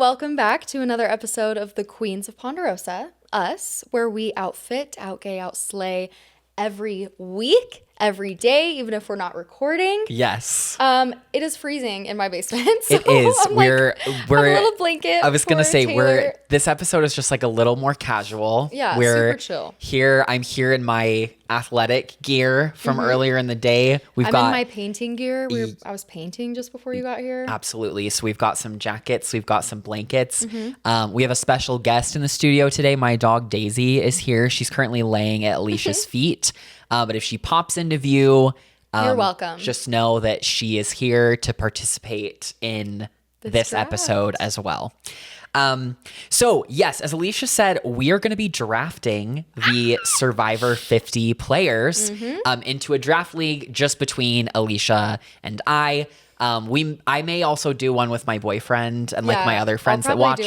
welcome back to another episode of the Queens of Ponderosa, us, where we outfit, outgay, outslay every week, every day, even if we're not recording. Yes. It is freezing in my basement. So it is. we're have a little blanket. I was gonna say Taylor. this episode is just like a little more casual. Yeah, we're super chill. I'm here in my athletic gear from earlier in the day. I'm in my painting gear. I was painting just before you got here. Absolutely. So we've got some jackets, we've got some blankets. We have a special guest in the studio today. My dog Daisy is here. She's currently laying at Alysha's feet. But if she pops into view, you're welcome. Just know that she is here to participate in this episode as well. So yes, as Alysha said, we are going to be drafting the Survivor 50 players into a draft league just between Alysha and I. I may also do one with my boyfriend and like my other friends that watch.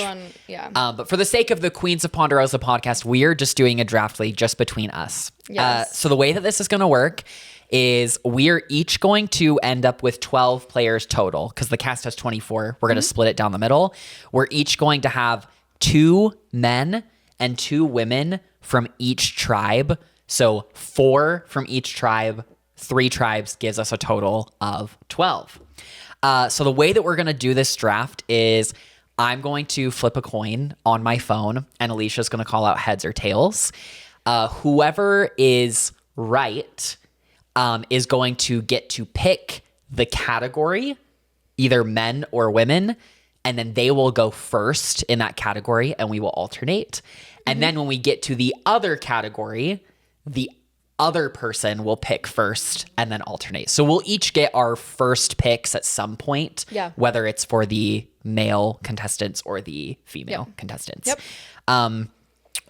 But for the sake of the Queens of Ponderosa podcast, we're just doing a draft league just between us. Yes. So the way that this is going to work is we're each going to end up with 12 players total because the cast has 24. We're going to split it down the middle. We're each going to have 2 men and 2 women from each tribe. So 4 from each tribe, 3 tribes gives us a total of 12. So the way that we're going to do this draft is I'm going to flip a coin on my phone and Alysha's going to call out heads or tails. Whoever is right is going to get to pick the category, either men or women, and then they will go first in that category and we will alternate. And then when we get to the other category, the other person will pick first and then alternate. So we'll each get our first picks at some point, whether it's for the male contestants or the female contestants.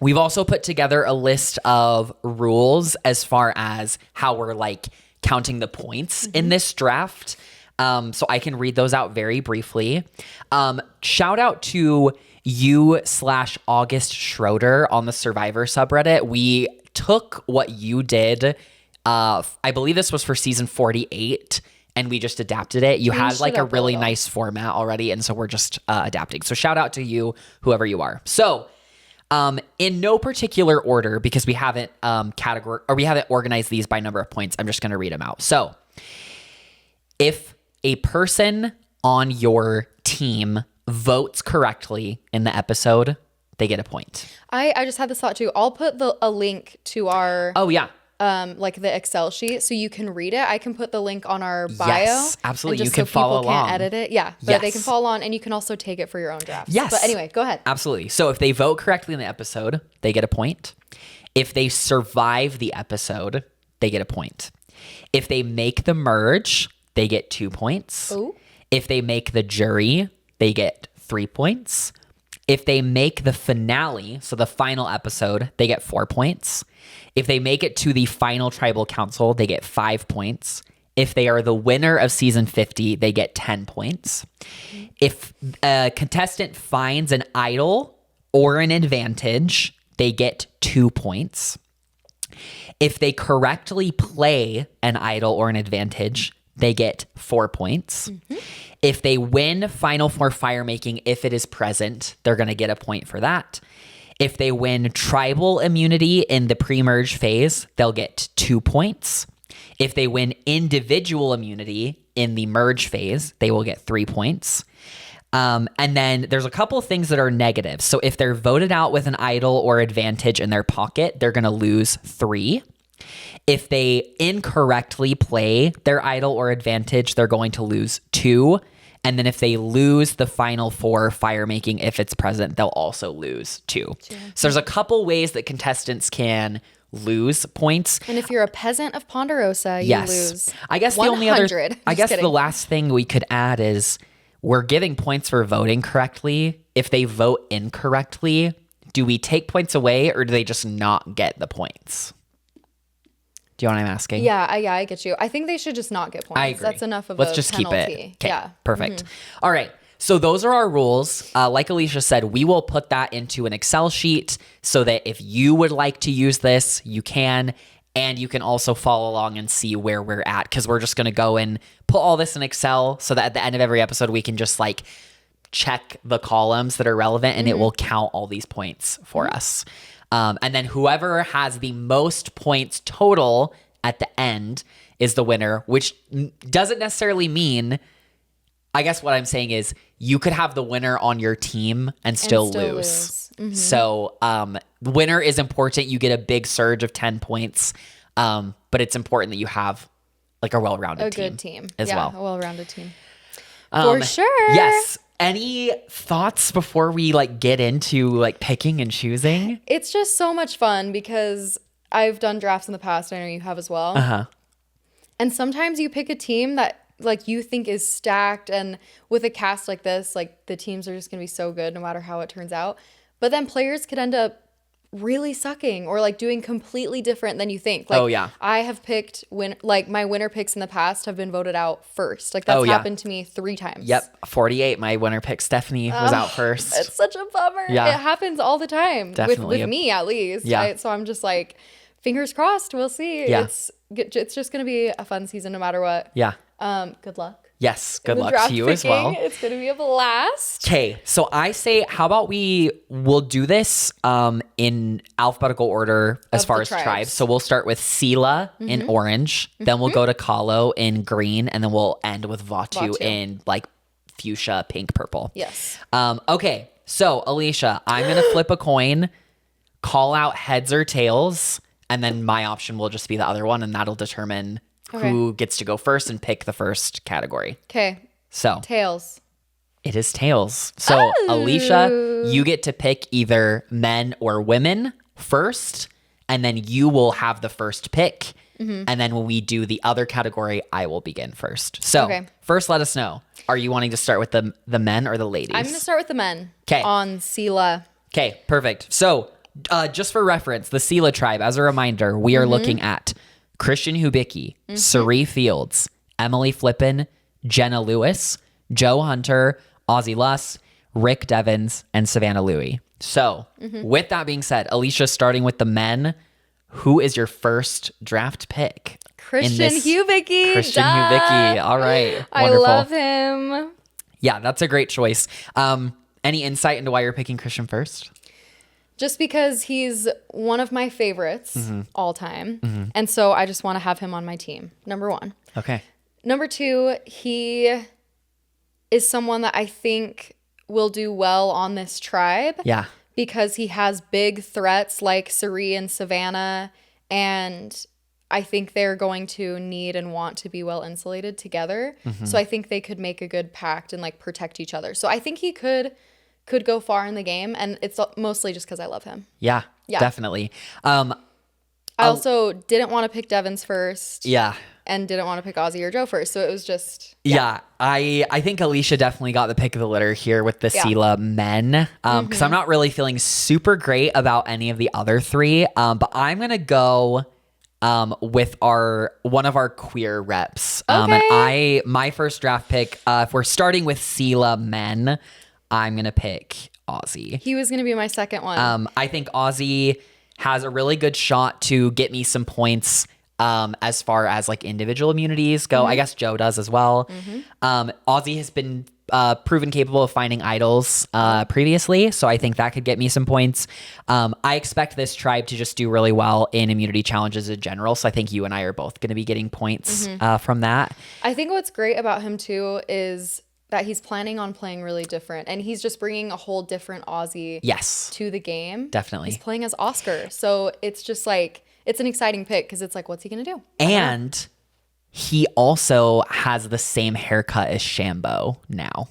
We've also put together a list of rules as far as how we're like counting the points in this draft. So I can read those out very briefly. Shout out to you/August Schroeder on the Survivor subreddit. We took what you did. I believe this was for season 48 and we just adapted it. You had like a really nice format already. And so we're just adapting. So shout out to you, whoever you are. So in no particular order, because we haven't we haven't organized these by number of points. I'm just going to read them out. So if a person on your team votes correctly in the episode, they get a point. I just had this thought too. I'll put a link to our like the Excel sheet so you can read it. I can put the link on our bio. Yes, absolutely. You can so follow people along. can't edit it. Yeah, but they can follow on and you can also take it for your own drafts. Yes. But anyway, go ahead. Absolutely. So if they vote correctly in the episode, they get a point. If they survive the episode, they get a point. If they make the merge, they get 2 points. Ooh. If they make the jury, they get 3 points. If they make the finale, so the final episode, they get 4 points. If they make it to the final tribal council, they get 5 points. If they are the winner of season 50, they get 10 points. If a contestant finds an idol or an advantage, they get 2 points. If they correctly play an idol or an advantage, they get 4 points. If they win Final Four fire making, if it is present, they're going to get a point for that. If they win tribal immunity in the pre-merge phase, they'll get 2 points. If they win individual immunity in the merge phase, they will get 3 points. And then there's a couple of things that are negative. So if they're voted out with an idol or advantage in their pocket, they're going to lose 3. If they incorrectly play their idol or advantage, they're going to lose 2. And then if they lose the final 4 fire making, if it's present, they'll also lose 2. So there's a couple ways that contestants can lose points. And if you're a peasant of Ponderosa, you lose. I guess 100. The last thing we could add is we're giving points for voting correctly. If they vote incorrectly, do we take points away or do they just not get the points? Do you know what I'm asking? Yeah, I get you. I think they should just not get points. I agree. That's enough of Let's a just penalty. keep it. Okay, yeah. Perfect. All right. So those are our rules. Like Alysha said, we will put that into an Excel sheet so that if you would like to use this, you can. And you can also follow along and see where we're at because we're just going to go and put all this in Excel so that at the end of every episode, we can just like check the columns that are relevant and it will count all these points for us. And then whoever has the most points total at the end is the winner, which doesn't necessarily mean, I guess what I'm saying is you could have the winner on your team and still lose. So winner is important. You get a big surge of 10 points, but it's important that you have like a well-rounded team. A good team. As well. A well-rounded team. For sure. Yes. Any thoughts before we like get into like picking and choosing? It's just so much fun because I've done drafts in the past. I know you have as well. And sometimes you pick a team that like you think is stacked, and with a cast like this, like the teams are just going to be so good no matter how it turns out. But then players could end up really sucking or like doing completely different than you think. Like, I have picked my winner picks in the past have been voted out first. Like that's happened to me 3 times. Yep. 48. My winner pick Stephanie was out first. It's such a bummer. Yeah. It happens all the time. Definitely. With me at least. Yeah. So I'm just like, fingers crossed. We'll see. Yeah. It's just going to be a fun season no matter what. Yeah. Good luck. Yes, good luck to you as well. It's going to be a blast. Okay, so I say, how about we'll do this in alphabetical order as far as tribes. So we'll start with Sela in orange, then we'll go to Kalo in green, and then we'll end with Vatu in like fuchsia, pink, purple. Yes. Okay, so Alysha, I'm going to flip a coin, call out heads or tails, and then my option will just be the other one, and that'll determine who gets to go first and pick the first category. Okay. So tails. It is tails. So Alysha, you get to pick either men or women first, and then you will have the first pick. And then when we do the other category, I will begin first. So first, let us know. Are you wanting to start with the men or the ladies? I'm going to start with the men. Okay. On Sela. Okay, perfect. So just for reference, the Sela tribe, as a reminder, we are looking at Christian Hubicki, Sari Fields, Emily Flippen, Jenna Lewis, Joe Hunter, Ozzy Luss, Rick Devins, and Savannah Louie. So with that being said, Alysha, starting with the men, who is your first draft pick? Christian Hubicki. Christian Hubicki. All right. Wonderful. I love him. Yeah, that's a great choice. Any insight into why you're picking Christian first? Just because he's one of my favorites all time. And so I just want to have him on my team. Number 1. Okay. Number 2, he is someone that I think will do well on this tribe. Yeah. Because he has big threats like Sari and Savannah. And I think they're going to need and want to be well insulated together. So I think they could make a good pact and like protect each other. So I think he could go far in the game, and it's mostly just because I love him. Yeah, definitely. I also didn't want to pick Devins first. Yeah. And didn't want to pick Ozzy or Joe first, so it was just... Yeah, I think Alysha definitely got the pick of the litter here with the Sela men, because I'm not really feeling super great about any of the other 3, but I'm going to go with one of our queer reps. And my first draft pick, if we're starting with Sela men, I'm going to pick Ozzy. He was going to be my second one. I think Ozzy has a really good shot to get me some points as far as like individual immunities go. I guess Joe does as well. Ozzy has been proven capable of finding idols previously, so I think that could get me some points. I expect this tribe to just do really well in immunity challenges in general, so I think you and I are both going to be getting points from that. I think what's great about him too is that he's planning on playing really different, and he's just bringing a whole different Ozzy to the game. Definitely. He's playing as Oscar. So it's just like, it's an exciting pick because it's like, what's he going to do? And he also has the same haircut as Shambo now.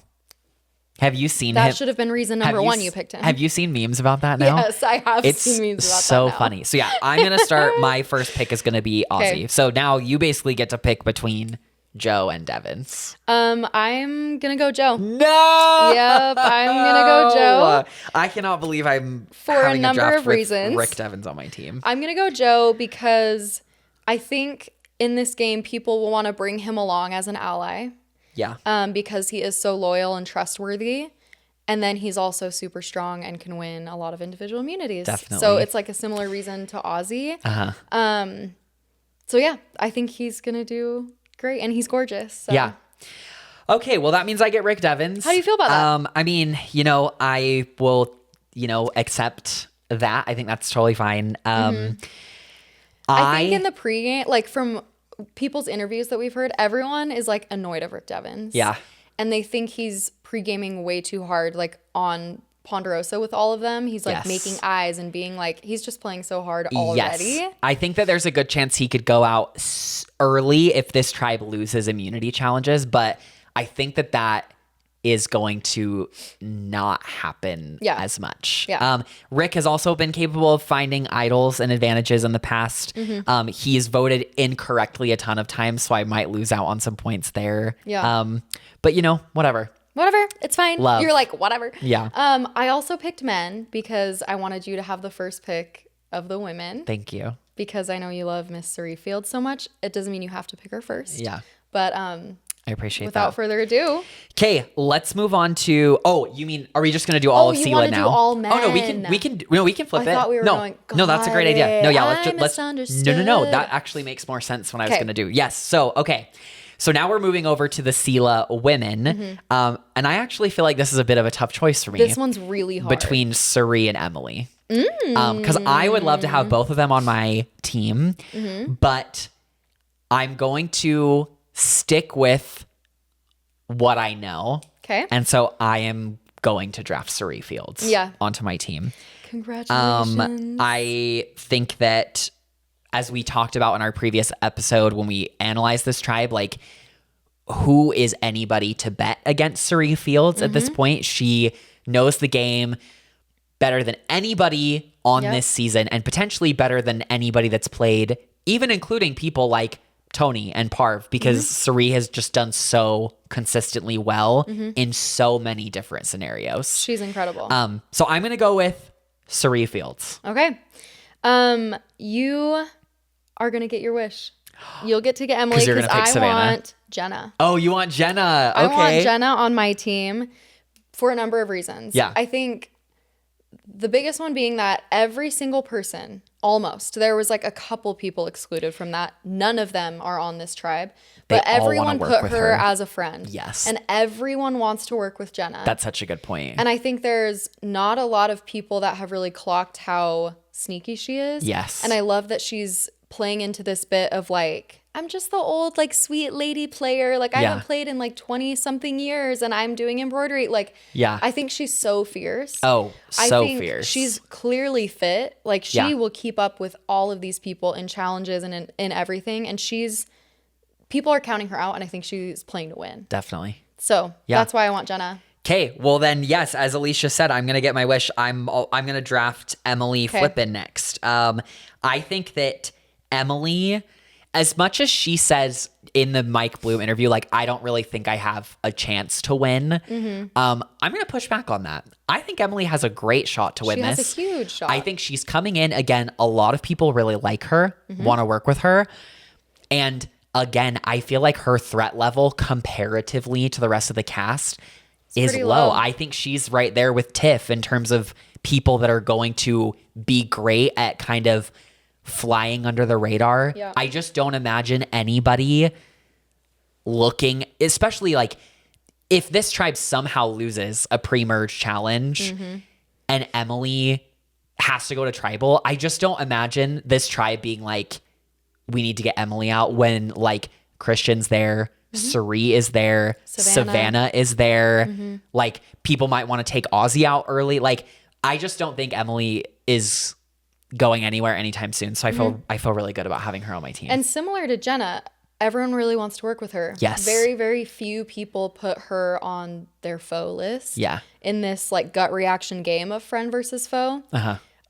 Have you seen him? That should have been reason number 1 you picked him. Have you seen memes about that now? Yes, I have seen memes about that so funny. So yeah, I'm going to start. My first pick is going to be Ozzy. Okay. So now you basically get to pick between Joe and Devins. I'm gonna go Joe. No. Yep, I'm gonna go Joe. I cannot believe I'm for a number of reasons. Rick Devins on my team. I'm gonna go Joe because I think in this game people will want to bring him along as an ally. Yeah. Because he is so loyal and trustworthy, and then he's also super strong and can win a lot of individual immunities. Definitely. So it's like a similar reason to Ozzy. So yeah, I think he's gonna do great, and he's gorgeous. So. Yeah. Okay, well, that means I get Rick Devens. How do you feel about that? I mean, I will, accept that. I think that's totally fine. I think in the pregame, like from people's interviews that we've heard, everyone is like annoyed of Rick Devens. Yeah. And they think he's pregaming way too hard, like on Ponderosa with all of them. He's like making eyes and being like, he's just playing so hard already. Yes. I think that there's a good chance he could go out early if this tribe loses immunity challenges, but I think that is going to not happen as much. Yeah. Rick has also been capable of finding idols and advantages in the past. He's voted incorrectly a ton of times, so I might lose out on some points there. Yeah. But whatever. Whatever. It's fine. Love. You're like, whatever. Yeah. I also picked men because I wanted you to have the first pick of the women. Thank you. Because I know you love Miss Suri Fields so much. It doesn't mean you have to pick her first. Yeah. But I appreciate without further ado. Okay, let's move on to. Oh, you mean are we just gonna do all of Sela now? Do all men. Oh no, we can flip it. I thought we were no, that's a great idea. No, yeah, let's no. That actually makes more sense when I was gonna do. Yes. So okay. So now we're moving over to the Sela women. And I actually feel like this is a bit of a tough choice for me. This one's really hard. Between Suri and Emily. Because I would love to have both of them on my team. But I'm going to stick with what I know. Okay. And so I am going to draft Suri Fields onto my team. Congratulations. I think that as we talked about in our previous episode when we analyzed this tribe, like who is anybody to bet against Suri Fields at this point? She knows the game better than anybody on this season and potentially better than anybody that's played, even including people like Tony and Parv, because Suri has just done so consistently well in so many different scenarios. She's incredible. So I'm going to go with Suri Fields. Okay. You are going to get your wish. You'll get to get Emily because I want Jenna. Oh, you want Jenna. Okay. I want Jenna on my team for a number of reasons. Yeah. I think the biggest one being that every single person, almost, there was like a couple people excluded from that. None of them are on this tribe, but everyone put her as a friend. Yes. And everyone wants to work with Jenna. That's such a good point. And I think there's not a lot of people that have really clocked how sneaky she is. Yes. And I love that she's playing into this bit of like, I'm just the old like sweet lady player. Like I haven't played in like 20 something years and I'm doing embroidery. Like, I think she's so fierce. Oh, so fierce. She's clearly fit. Like she will keep up with all of these people in challenges and in everything. And people are counting her out. And I think she's playing to win. Definitely. So that's why I want Jenna. Okay, well then, yes, as Alysha said, I'm gonna get my wish. I'm gonna draft Emily Flippin next. I think that Emily, as much as she says in the Mike Bloom interview, like I don't really think I have a chance to win. I'm gonna push back on that. I think Emily has a great shot to win this. She has a huge shot. I think she's coming in again. A lot of people really like her, want to work with her, and again, I feel like her threat level comparatively to the rest of the cast is low. I think she's right there with Tiff in terms of people that are going to be great at kind of flying under the radar. Yeah. I just don't imagine anybody looking, especially like if this tribe somehow loses a pre-merge challenge and Emily has to go to tribal, I just don't imagine this tribe being like, we need to get Emily out when like Christian's there. Suri is there. Savannah is there. Like people might want to take Ozzy out early. Like I just don't think Emily is going anywhere anytime soon. So I feel really good about having her on my team. And similar to Jenna, everyone really wants to work with her. Yes. Very, very few people put her on their foe list. Yeah. In this like gut reaction game of friend versus foe.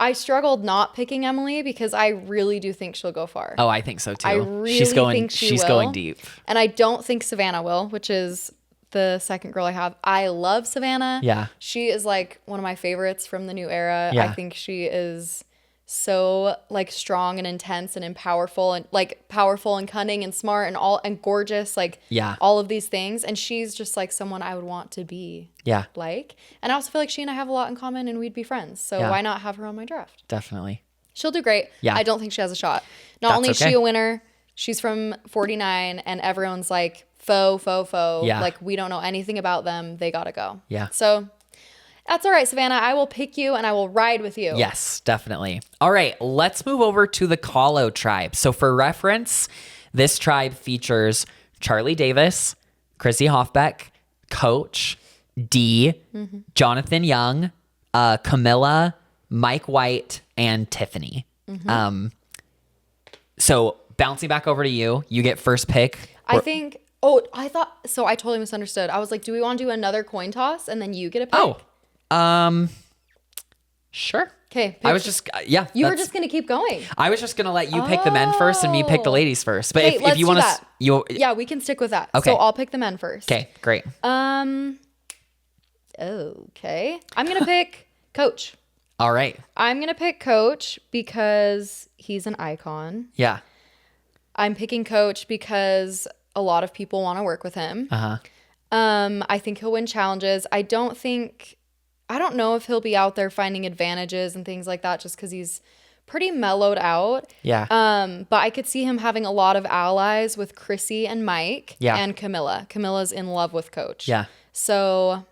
I struggled not picking Emily because I really do think she'll go far. Oh, I think so too. I really think she's going deep. And I don't think Savannah will, which is the second girl I have. I love Savannah. Yeah. She is like one of my favorites from the new era. Yeah. I think she is so like strong and intense and powerful and cunning and smart and all and gorgeous, like all of these things. And she's just like someone I would want to be like. And I also feel like she and I have a lot in common and we'd be friends. So why not have her on my draft? Definitely. She'll do great. Yeah. I don't think she has a shot. Not only is she a winner, she's from 49 and everyone's like faux. Yeah. Like, we don't know anything about them. They got to go. Yeah. So that's all right, Savannah. I will pick you and I will ride with you. Yes, definitely. All right, let's move over to the Kahlo tribe. So for reference, this tribe features Charlie Davis, Chrissy Hoffbeck, Coach, D, Jonathan Young, Camilla, Mike White, and Tiffany. So bouncing back over to you, you get first pick. I think, I totally misunderstood. I was like, do we want to do another coin toss and then you get a pick? Sure. Okay. I was just, You were just going to keep going. I was just going to let you pick the men first and me pick the ladies first. But Okay, if you want to, yeah, we can stick with that. Okay. So I'll pick the men first. Okay, great. Okay. I'm going to pick Coach. All right. I'm going to pick Coach because he's an icon. Yeah. I'm picking Coach because a lot of people want to work with him. I think he'll win challenges. I don't know if he'll be out there finding advantages and things like that just because he's pretty mellowed out. Yeah. But I could see him having a lot of allies with Chrissy and Mike and Camilla. Camilla's in love with Coach. Yeah. So,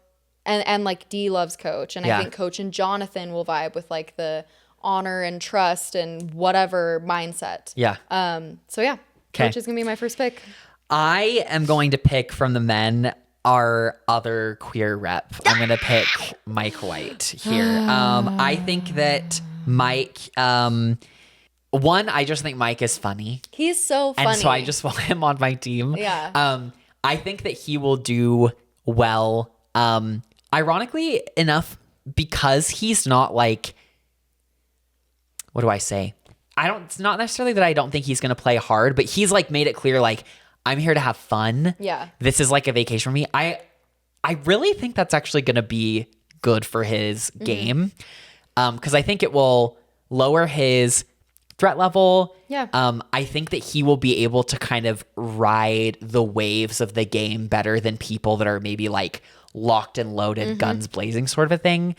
and like Dee loves Coach. And I think Coach and Jonathan will vibe with like the honor and trust and whatever mindset. Yeah. So yeah, Coach is going to be my first pick. I am going to pick from the men our other queer rep. I'm going to pick Mike White here. I think that Mike, one, I just think Mike is funny. He's so funny. And so I just want him on my team. Yeah. I think that he will do well. Ironically enough, because he's not like, what do I say? It's not necessarily that I don't think he's going to play hard, but he's like made it clear, like, I'm here to have fun. Yeah. This is like a vacation for me. I really think that's actually going to be good for his game. Because I think it will lower his threat level. Yeah. I think that he will be able to kind of ride the waves of the game better than people that are maybe like locked and loaded, guns blazing sort of a thing.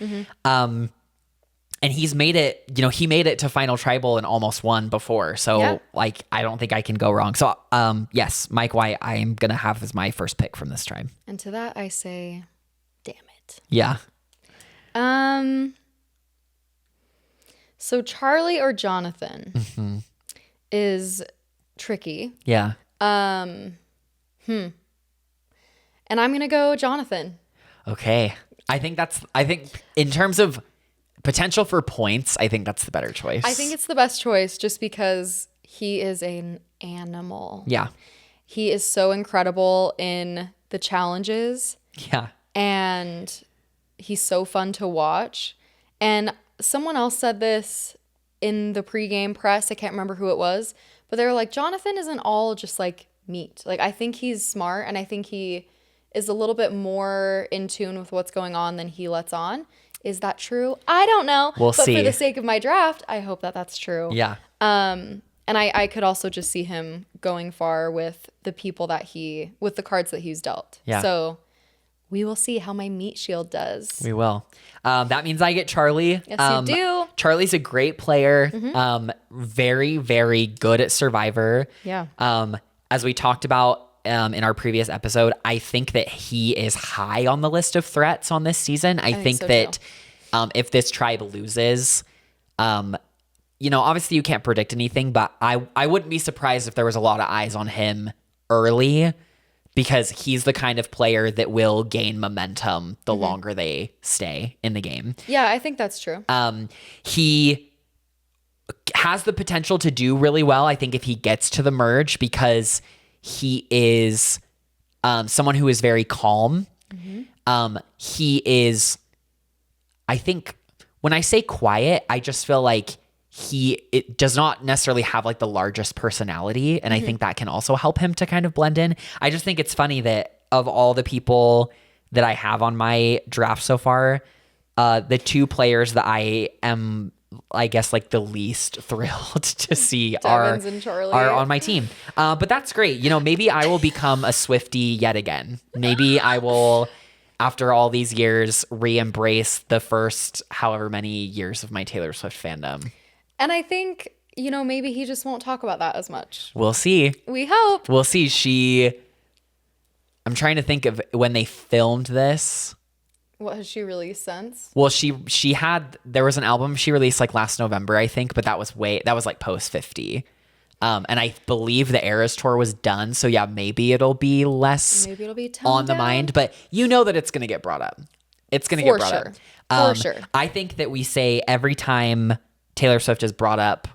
And he's made it, he made it to Final Tribal and almost won before. So, like, I don't think I can go wrong. So, yes, Mike White, I am going to have as my first pick from this tribe. And to that, I say, damn it. Yeah. So Charlie or Jonathan is tricky. Yeah. And I'm going to go Jonathan. Okay. I think in terms of potential for points, I think that's the better choice. I think it's the best choice just because he is an animal. Yeah. He is so incredible in the challenges. Yeah. And he's so fun to watch. And someone else said this in the pregame press. I can't remember who it was. But they were like, Jonathan isn't all just like meat. Like, I think he's smart. And I think he is a little bit more in tune with what's going on than he lets on. Is that true? I don't know. We'll see. But for the sake of my draft, I hope that that's true. Yeah. And I could also just see him going far with the people with the cards that he's dealt. Yeah. So we will see how my meat shield does. We will. That means I get Charlie. Yes, you do. Charlie's a great player. Very, very good at Survivor. Yeah. As we talked about in our previous episode, I think that he is high on the list of threats on this season. I think so that if this tribe loses, obviously you can't predict anything, but I wouldn't be surprised if there was a lot of eyes on him early because he's the kind of player that will gain momentum the longer they stay in the game. Yeah, I think that's true. He has the potential to do really well, I think, if he gets to the merge because he is someone who is very calm. He is, I think, when I say quiet, I just feel like it does not necessarily have like the largest personality. And I think that can also help him to kind of blend in. I just think it's funny that of all the people that I have on my draft so far, the two players that I am, I guess, like the least thrilled to see are on my team. But that's great. Maybe I will become a Swiftie yet again. Maybe I will, after all these years, re-embrace the first however many years of my Taylor Swift fandom. And I think, maybe he just won't talk about that as much. We'll see. We hope. We'll see. She I'm trying to think of when they filmed this. What has she released since? Well, there was an album she released like last November, I think, but that was like post 50. And I believe the Eras tour was done. So yeah, maybe it'll be less on the mind, but you know that it's going to get brought up. It's going to get brought up. For sure. I think that we say every time Taylor Swift is brought up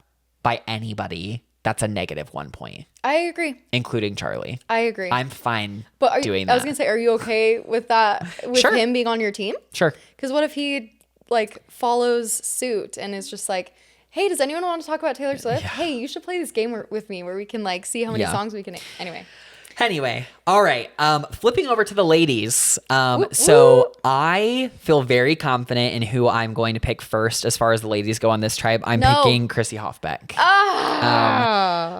by anybody, that's a negative 1 point. I agree. Including Charlie. I agree. I'm fine doing that. I was going to say, are you okay with that, with Sure. him being on your team? Sure. Because what if he like follows suit and is just like, hey, does anyone want to talk about Taylor Swift? Yeah. Hey, you should play this game with me where we can like see how many songs we can. Anyway, all right. Flipping over to the ladies. So I feel very confident in who I'm going to pick first as far as the ladies go on this tribe. I'm picking Chrissy Hoffbeck.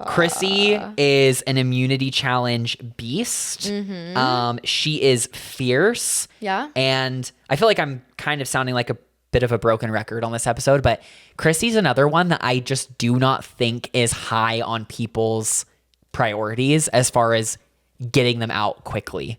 Chrissy is an immunity challenge beast. Mm-hmm. She is fierce. Yeah. And I feel like I'm kind of sounding like a bit of a broken record on this episode, but Chrissy's another one that I just do not think is high on people's priorities as far as getting them out quickly.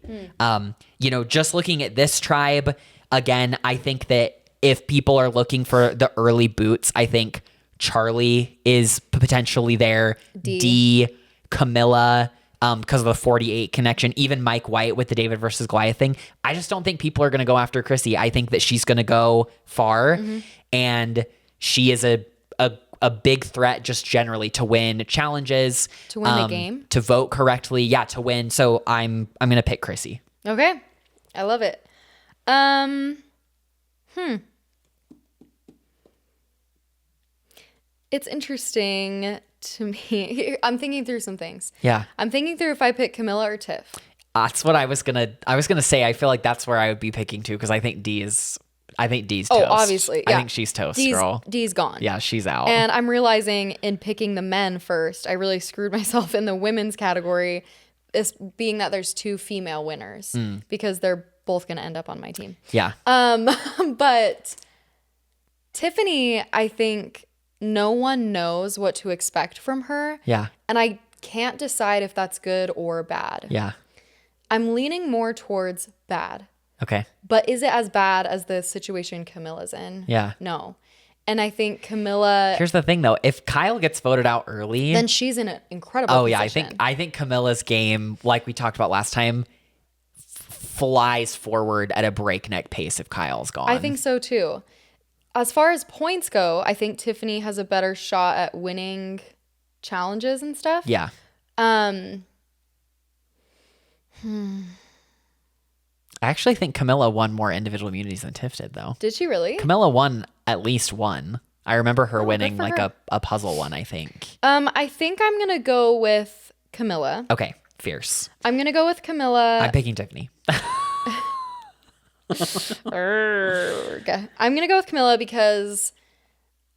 Just looking at this tribe, again, I think that if people are looking for the early boots, I think Charlie is potentially there. D, Camilla, because of the 48 connection, even Mike White with the David versus Goliath thing. I just don't think people are going to go after Chrissy. I think that she's going to go far, and she is a big threat just generally to win challenges, to win the game, to vote correctly, to win. So I'm going to pick Chrissy. Okay, I love it. It's interesting to me. I'm thinking through some things. Yeah. I'm thinking through if I pick Camilla or Tiff. That's what I was gonna say. I feel like that's where I would be picking too, because I think D's toast. Oh, obviously. Yeah. I think she's toast, girl. D's gone. Yeah, she's out. And I'm realizing in picking the men first, I really screwed myself in the women's category, being that there's 2 female winners because they're both going to end up on my team. Yeah. But Tiffany, I think no one knows what to expect from her. Yeah. And I can't decide if that's good or bad. Yeah. I'm leaning more towards bad. Okay. But is it as bad as the situation Camilla's in? Yeah. No. And I think Camilla... Here's the thing, though. If Kyle gets voted out early... then she's in an incredible position. Yeah. I think Camilla's game, like we talked about last time, flies forward at a breakneck pace if Kyle's gone. I think so, too. As far as points go, I think Tiffany has a better shot at winning challenges and stuff. Yeah. I actually think Camilla won more individual immunities than Tiff did, though. Did she really? Camilla won at least one. I remember her winning like a puzzle one, I think. I think I'm going to go with Camilla. Okay, fierce. I'm going to go with Camilla. I'm picking Tiffany. Okay. I'm going to go with Camilla because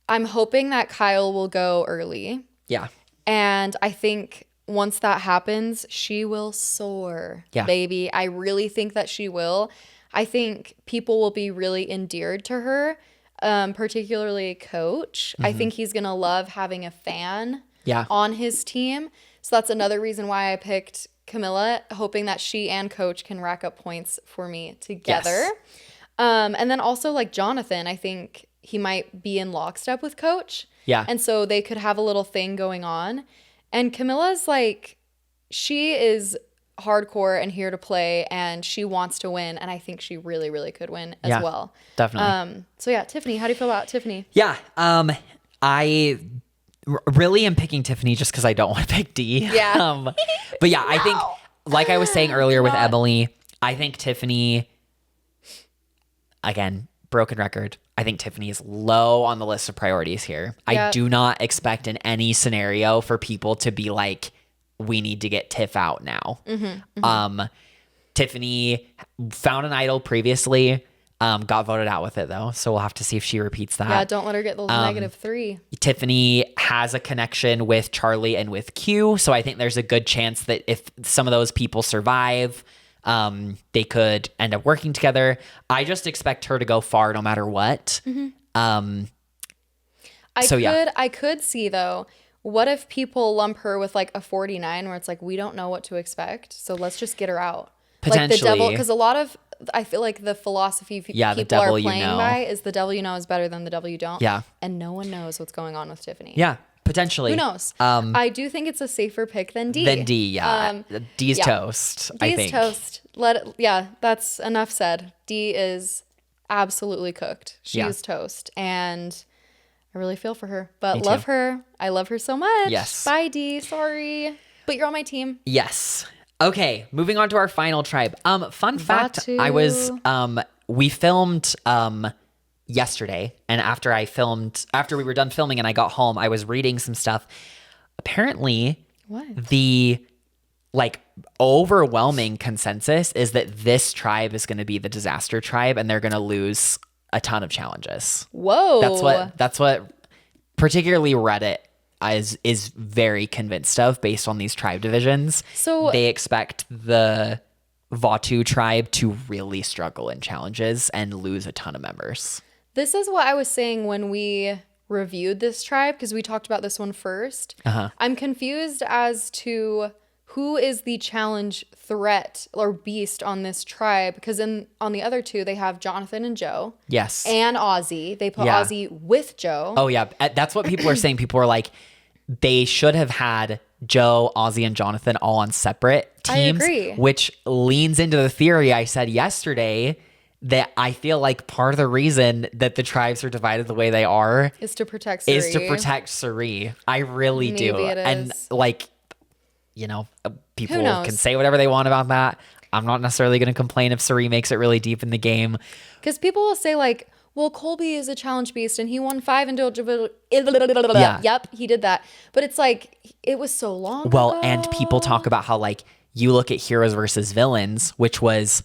I'm hoping that Kyle will go early. Yeah. And I think once that happens, she will soar, baby. I really think that she will. I think people will be really endeared to her, particularly Coach. I think he's going to love having a fan on his team. So that's another reason why I picked Camilla, hoping that she and Coach can rack up points for me together. Yes. And then also like Jonathan, I think he might be in lockstep with Coach. Yeah. And so they could have a little thing going on. And Camilla's like, she is hardcore and here to play, and she wants to win. And I think she really, really could win as well. Definitely. So yeah, Tiffany, how do you feel about Tiffany? Yeah. I really am picking Tiffany just because I don't want to pick D. Yeah. But yeah, I think, like I was saying earlier with Emily, I think Tiffany, again, broken record. I think Tiffany is low on the list of priorities here. I do not expect in any scenario for people to be like, we need to get Tiff out now. Tiffany found an idol previously, got voted out with it though. So we'll have to see if she repeats that. Yeah, don't let her get those -3. Tiffany has a connection with Charlie and with Q. So I think there's a good chance that if some of those people survive, they could end up working together. I just expect her to go far no matter what. I could see though, what if people lump her with like a 49 where it's like, we don't know what to expect, so let's just get her out. Like the devil, Potentially. because a lot of, I feel like the philosophy the people devil are you playing know. by is the devil you know is better than the devil you don't. Yeah. And no one knows what's going on with Tiffany. Yeah, potentially. Who knows? I do think it's a safer pick than D. Then D, yeah. D's toast, I D's think. toast. That's enough said. D is absolutely cooked. She is toast. And I really feel for her. But love her. I love her so much. Yes. Bye, D. Sorry. But you're on my team. Yes. Okay, moving on to our final tribe. Fun fact, Vatu. We filmed yesterday, and after we were done filming and I got home, I was reading some stuff. Apparently, the overwhelming consensus is that this tribe is going to be the disaster tribe and they're going to lose a ton of challenges. Whoa. That's what particularly Reddit is very convinced of based on these tribe divisions. So they expect the Vatu tribe to really struggle in challenges and lose a ton of members. this is what I was saying when we reviewed this tribe, because we talked about this one first. I'm confused as to who is the challenge threat or beast on this tribe, because on the other two they have Jonathan and Joe. Yes. And Ozzy. They put Ozzy with Joe. Oh yeah, that's what people are saying. People are like, they should have had Joe, Ozzy, and Jonathan all on separate teams. I agree. Which leans into the theory I said yesterday that I feel like part of the reason that the tribes are divided the way they are is to protect Suri. Suri. I really do. Maybe it And is. People Who knows? can say whatever they want about that. I'm not necessarily going to complain if Suri makes it really deep in the game. Because people will say like, well, Colby is a challenge beast and he won 5 individual. Yeah. Yep, he did that. But it's like, it was so long ago. And people talk about how you look at heroes versus villains, which was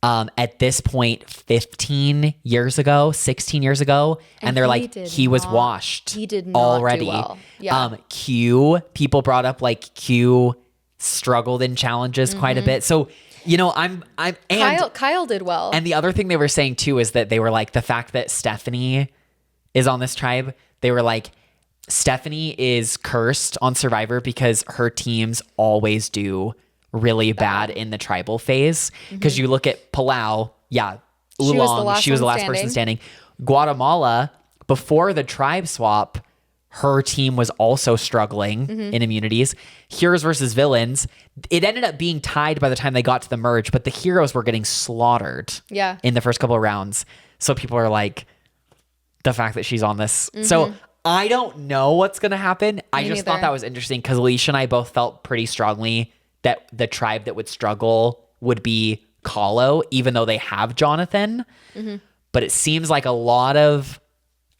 at this point 15 years ago, 16 years ago, and they're like, he was washed. He did not already. do well. Yeah. Q, people brought up Q struggled in challenges quite a bit. So, Kyle did well. And the other thing they were saying too is that they were like, the fact that Stephanie is on this tribe, they were like, Stephanie is cursed on Survivor because her teams always do really bad in the tribal phase. Because you look at Palau, Lulong, she was the last person standing. Guatemala, before the tribe swap, her team was also struggling in immunities. Heroes versus villains, it ended up being tied by the time they got to the merge, but the heroes were getting slaughtered in the first couple of rounds. So people are like, the fact that she's on this. So I don't know what's going to happen. I just thought that was interesting because Alysha and I both felt pretty strongly that the tribe that would struggle would be Kahlo, even though they have Jonathan. But it seems like a lot of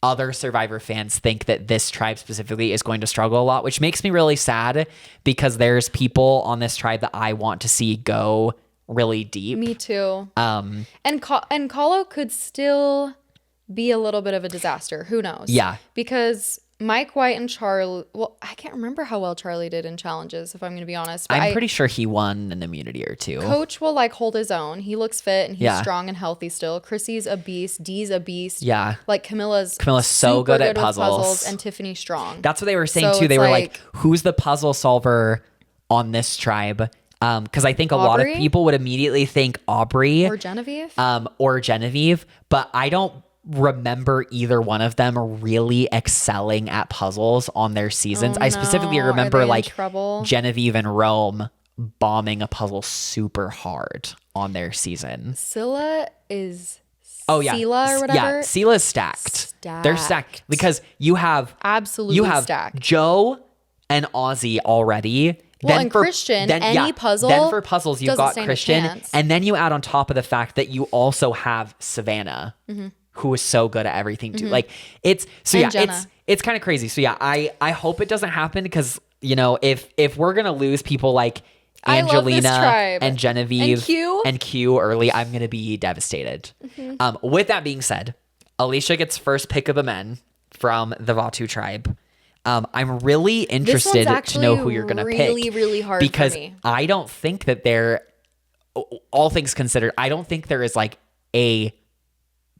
other Survivor fans think that this tribe specifically is going to struggle a lot, which makes me really sad because there's people on this tribe that I want to see go really deep. Me too. And Kahlo could still be a little bit of a disaster. Who knows? Yeah. Because Mike White and Charlie, well, I can't remember how well Charlie did in challenges, if I'm going to be honest. But I'm pretty sure he won an immunity or two. Coach will hold his own. He looks fit and he's strong and healthy still. Chrissy's a beast. Dee's a beast. Yeah. Camilla's so good at with puzzles. and Tiffany's strong. That's what they were saying too. They were like, who's the puzzle solver on this tribe? Because I think a lot of people would immediately think Aubrey. Or Genevieve. But I don't remember either one of them really excelling at puzzles on their seasons. I specifically remember Genevieve and Rome bombing a puzzle super hard on their season. Scylla is Scylla or whatever. Yeah, Scylla's stacked. They're stacked because you have stacked Joe and Ozzy already. Well, and Christian, puzzle. Then for puzzles, you've got Christian. And then you add on top of the fact that you also have Savannah, who is so good at everything too. It's kind of crazy. So I hope it doesn't happen because, if we're going to lose people like Angelina and Genevieve and Q early, I'm going to be devastated. With that being said, Alysha gets first pick of the men from the Vatu tribe. I'm really interested to know who you're going to pick. Really hard because for me. I don't think that all things considered, I don't think there is a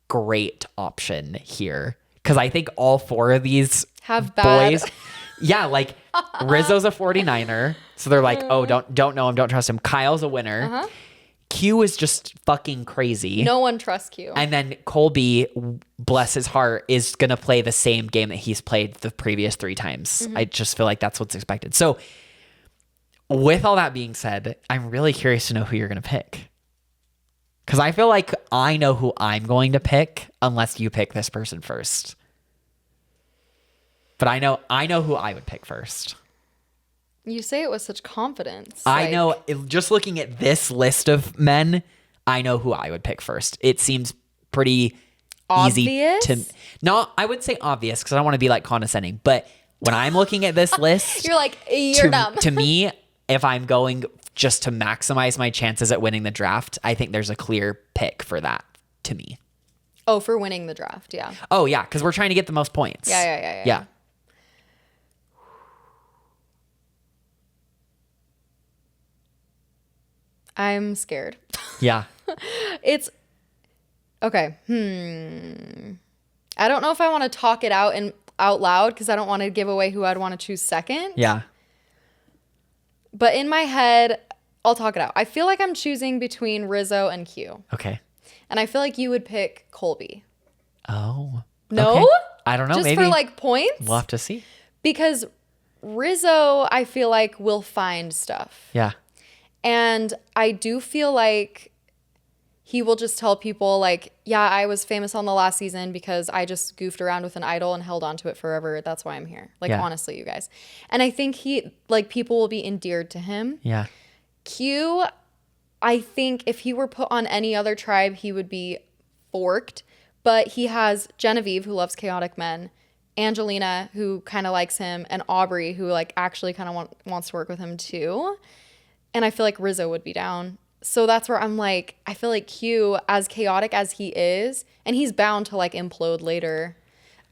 great option here. Because I think all 4 of these have boys, Rizzo's a 49er, so they're like, oh, don't know him, don't trust him. Kyle's a winner. Q is just fucking crazy. No one trusts Q. And then Colby, bless his heart, is going to play the same game that he's played the previous 3 times. I just feel like that's what's expected. So with all that being said, I'm really curious to know who you're going to pick. Because I feel like I know who I'm going to pick unless you pick this person first. But I know who I would pick first. You say it with such confidence. I know, just looking at this list of men, I know who I would pick first. It seems pretty obvious? easy to... No, I would say obvious because I don't want to be like condescending. But when I'm looking at this list... You're like, you're dumb. To me, if I'm going just to maximize my chances at winning the draft, I think there's a clear pick for that to me. Oh, for winning the draft, yeah. Oh, yeah, because we're trying to get the most points. Yeah. I'm scared. Yeah. It's okay. I don't know if I want to talk it out and out loud because I don't want to give away who I'd want to choose second. Yeah. But in my head, I'll talk it out. I feel like I'm choosing between Rizzo and Q. Okay. And I feel like you would pick Colby. Oh. No? Okay. I don't know. Just maybe for like points? We'll have to see. Because Rizzo, I feel like, will find stuff. Yeah. And I do feel like he will just tell people like, yeah, I was famous on the last season because I just goofed around with an idol and held on to it forever. That's why I'm here. Like, honestly, you guys. And I think people will be endeared to him. Yeah. Q, I think if he were put on any other tribe, he would be forked. But he has Genevieve, who loves chaotic men, Angelina, who kind of likes him, and Aubrey, who like actually kind of wants to work with him too. And I feel like Rizzo would be down. So that's where I'm like, I feel like Q, as chaotic as he is, and he's bound to like implode later,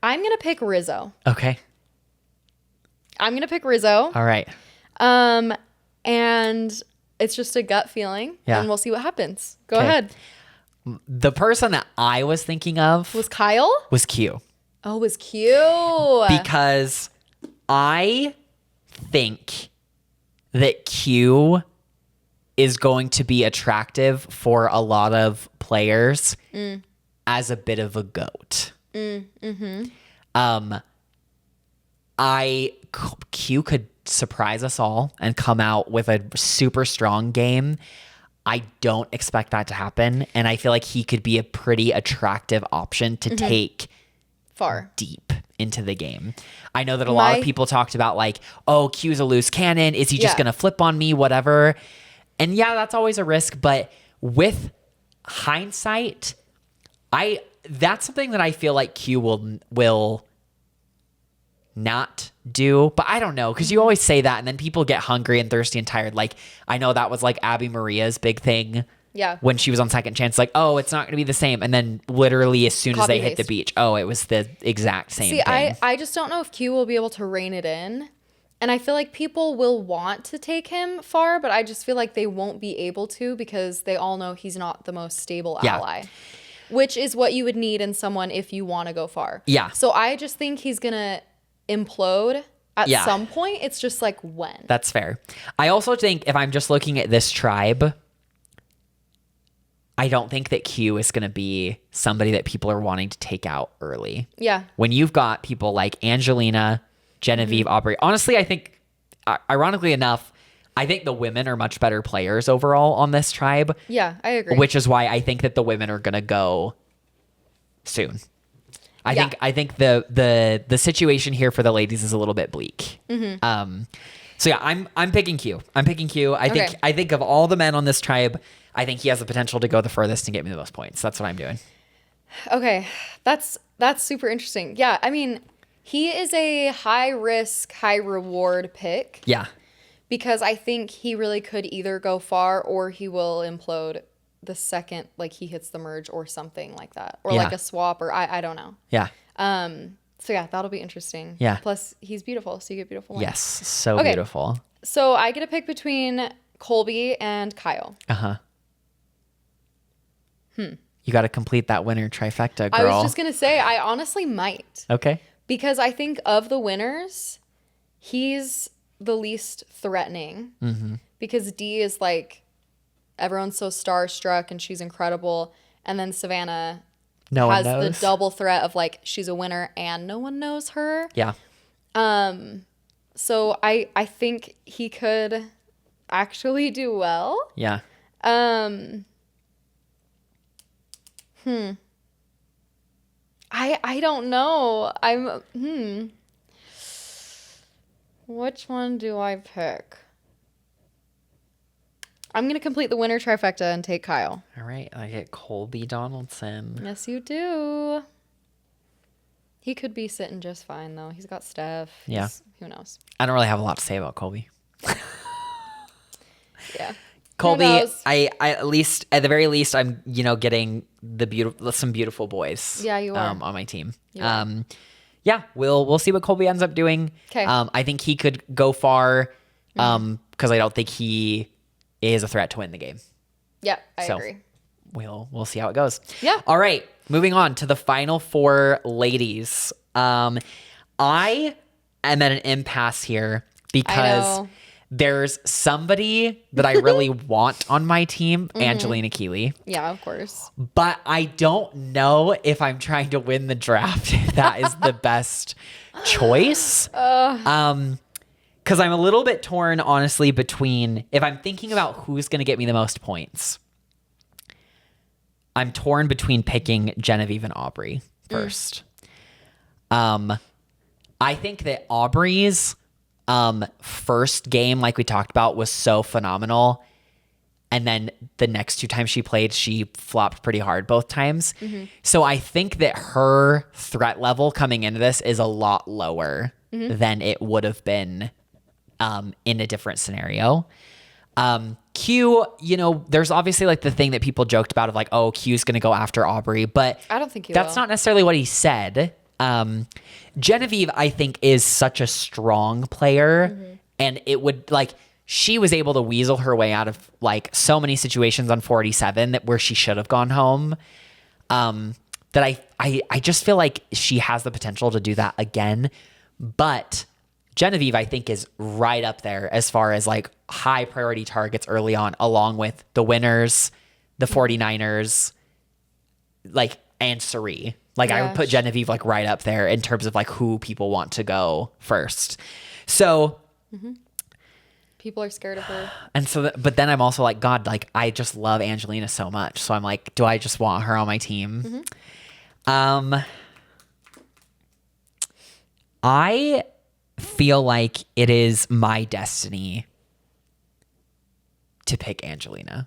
I'm going to pick Rizzo. Okay. I'm going to pick Rizzo. All right. And it's just a gut feeling. Yeah. And we'll see what happens. Go ahead. The person that I was thinking of Was Kyle? was Q. Oh, it was Q. Because I think that Q is going to be attractive for a lot of players as a bit of a goat. Q could surprise us all and come out with a super strong game. I don't expect that to happen. And I feel like he could be a pretty attractive option to take far deep into the game. I know that a lot of people talked about like, oh, Q's a loose cannon. Is he just going to flip on me? Whatever. And yeah, that's always a risk. But with hindsight, that's something that I feel like Q will not do. But I don't know, because you always say that and then people get hungry and thirsty and tired. Like, I know that was like Abby Maria's big thing. Yeah. When she was on Second Chance, like, oh, it's not going to be the same. And then literally as soon as they hit the beach, oh, it was the exact same thing. I just don't know if Q will be able to rein it in. And I feel like people will want to take him far, but I just feel like they won't be able to because they all know he's not the most stable ally. Which is what you would need in someone if you want to go far. Yeah. So I just think he's going to implode at some point. It's just like when. That's fair. I also think if I'm just looking at this tribe, I don't think that Q is going to be somebody that people are wanting to take out early. Yeah. When you've got people like Angelina, Genevieve, Aubrey. Honestly, I think, ironically enough, I think the women are much better players overall on this tribe. Yeah, I agree. Which is why I think that the women are going to go soon. I think the situation here for the ladies is a little bit bleak. So yeah, I'm picking Q. I think of all the men on this tribe, I think he has the potential to go the furthest and get me the most points. That's what I'm doing. Okay, that's super interesting. Yeah, I mean, he is a high risk, high reward pick. Yeah. Because I think he really could either go far or he will implode the second like he hits the merge or something like that. Or like a swap or I don't know. Yeah. So yeah, that'll be interesting. Yeah. Plus he's beautiful, so you get beautiful ones. Yes, so beautiful. So I get a pick between Colby and Kyle. You got to complete that winner trifecta, girl. I was just going to say, I honestly might. Okay. Because I think of the winners, he's the least threatening. Because D is like everyone's so starstruck and she's incredible. And then Savannah No one has the knows. double threat of like she's a winner and no one knows her. Yeah. So I think he could actually do well. Yeah. I don't know. Which one do I pick? I'm going to complete the winner trifecta and take Kyle. All right. I get Colby Donaldson. Yes, you do. He could be sitting just fine, though. He's got Steph. Yeah. Who knows? I don't really have a lot to say about Colby. Yeah. Colby, I at the very least, I'm getting some beautiful boys. Yeah, you are on my team. Yeah, we'll see what Colby ends up doing. Okay. I think he could go far. Because I don't think he is a threat to win the game. Yeah, I agree. We'll see how it goes. Yeah. All right, moving on to the final four ladies. I am at an impasse here because there's somebody that I really want on my team, Angelina Keeley. Yeah, of course. But I don't know if I'm trying to win the draft, if that is the best choice. Because I'm a little bit torn, honestly, between if I'm thinking about who's going to get me the most points. I'm torn between picking Genevieve and Aubrey first. I think that Aubrey's first game, like we talked about, was so phenomenal. And then the next two times she played, she flopped pretty hard both times. So I think that her threat level coming into this is a lot lower than it would have been in a different scenario. Q, there's obviously like the thing that people joked about of like, oh, Q's going to go after Aubrey, but I don't think he that's will. not necessarily what he said. Genevieve, I think, is such a strong player, and it would like she was able to weasel her way out of like so many situations on 47 where she should have gone home. That I just feel like she has the potential to do that again, but Genevieve, I think, is right up there as far as like high priority targets early on, along with the winners, the 49ers, like, and Suri. Like, I would put Genevieve like right up there in terms of like who people want to go first. So people are scared of her. And so, but then I'm also like, God, like I just love Angelina so much. So I'm like, do I just want her on my team? I feel like it is my destiny to pick Angelina.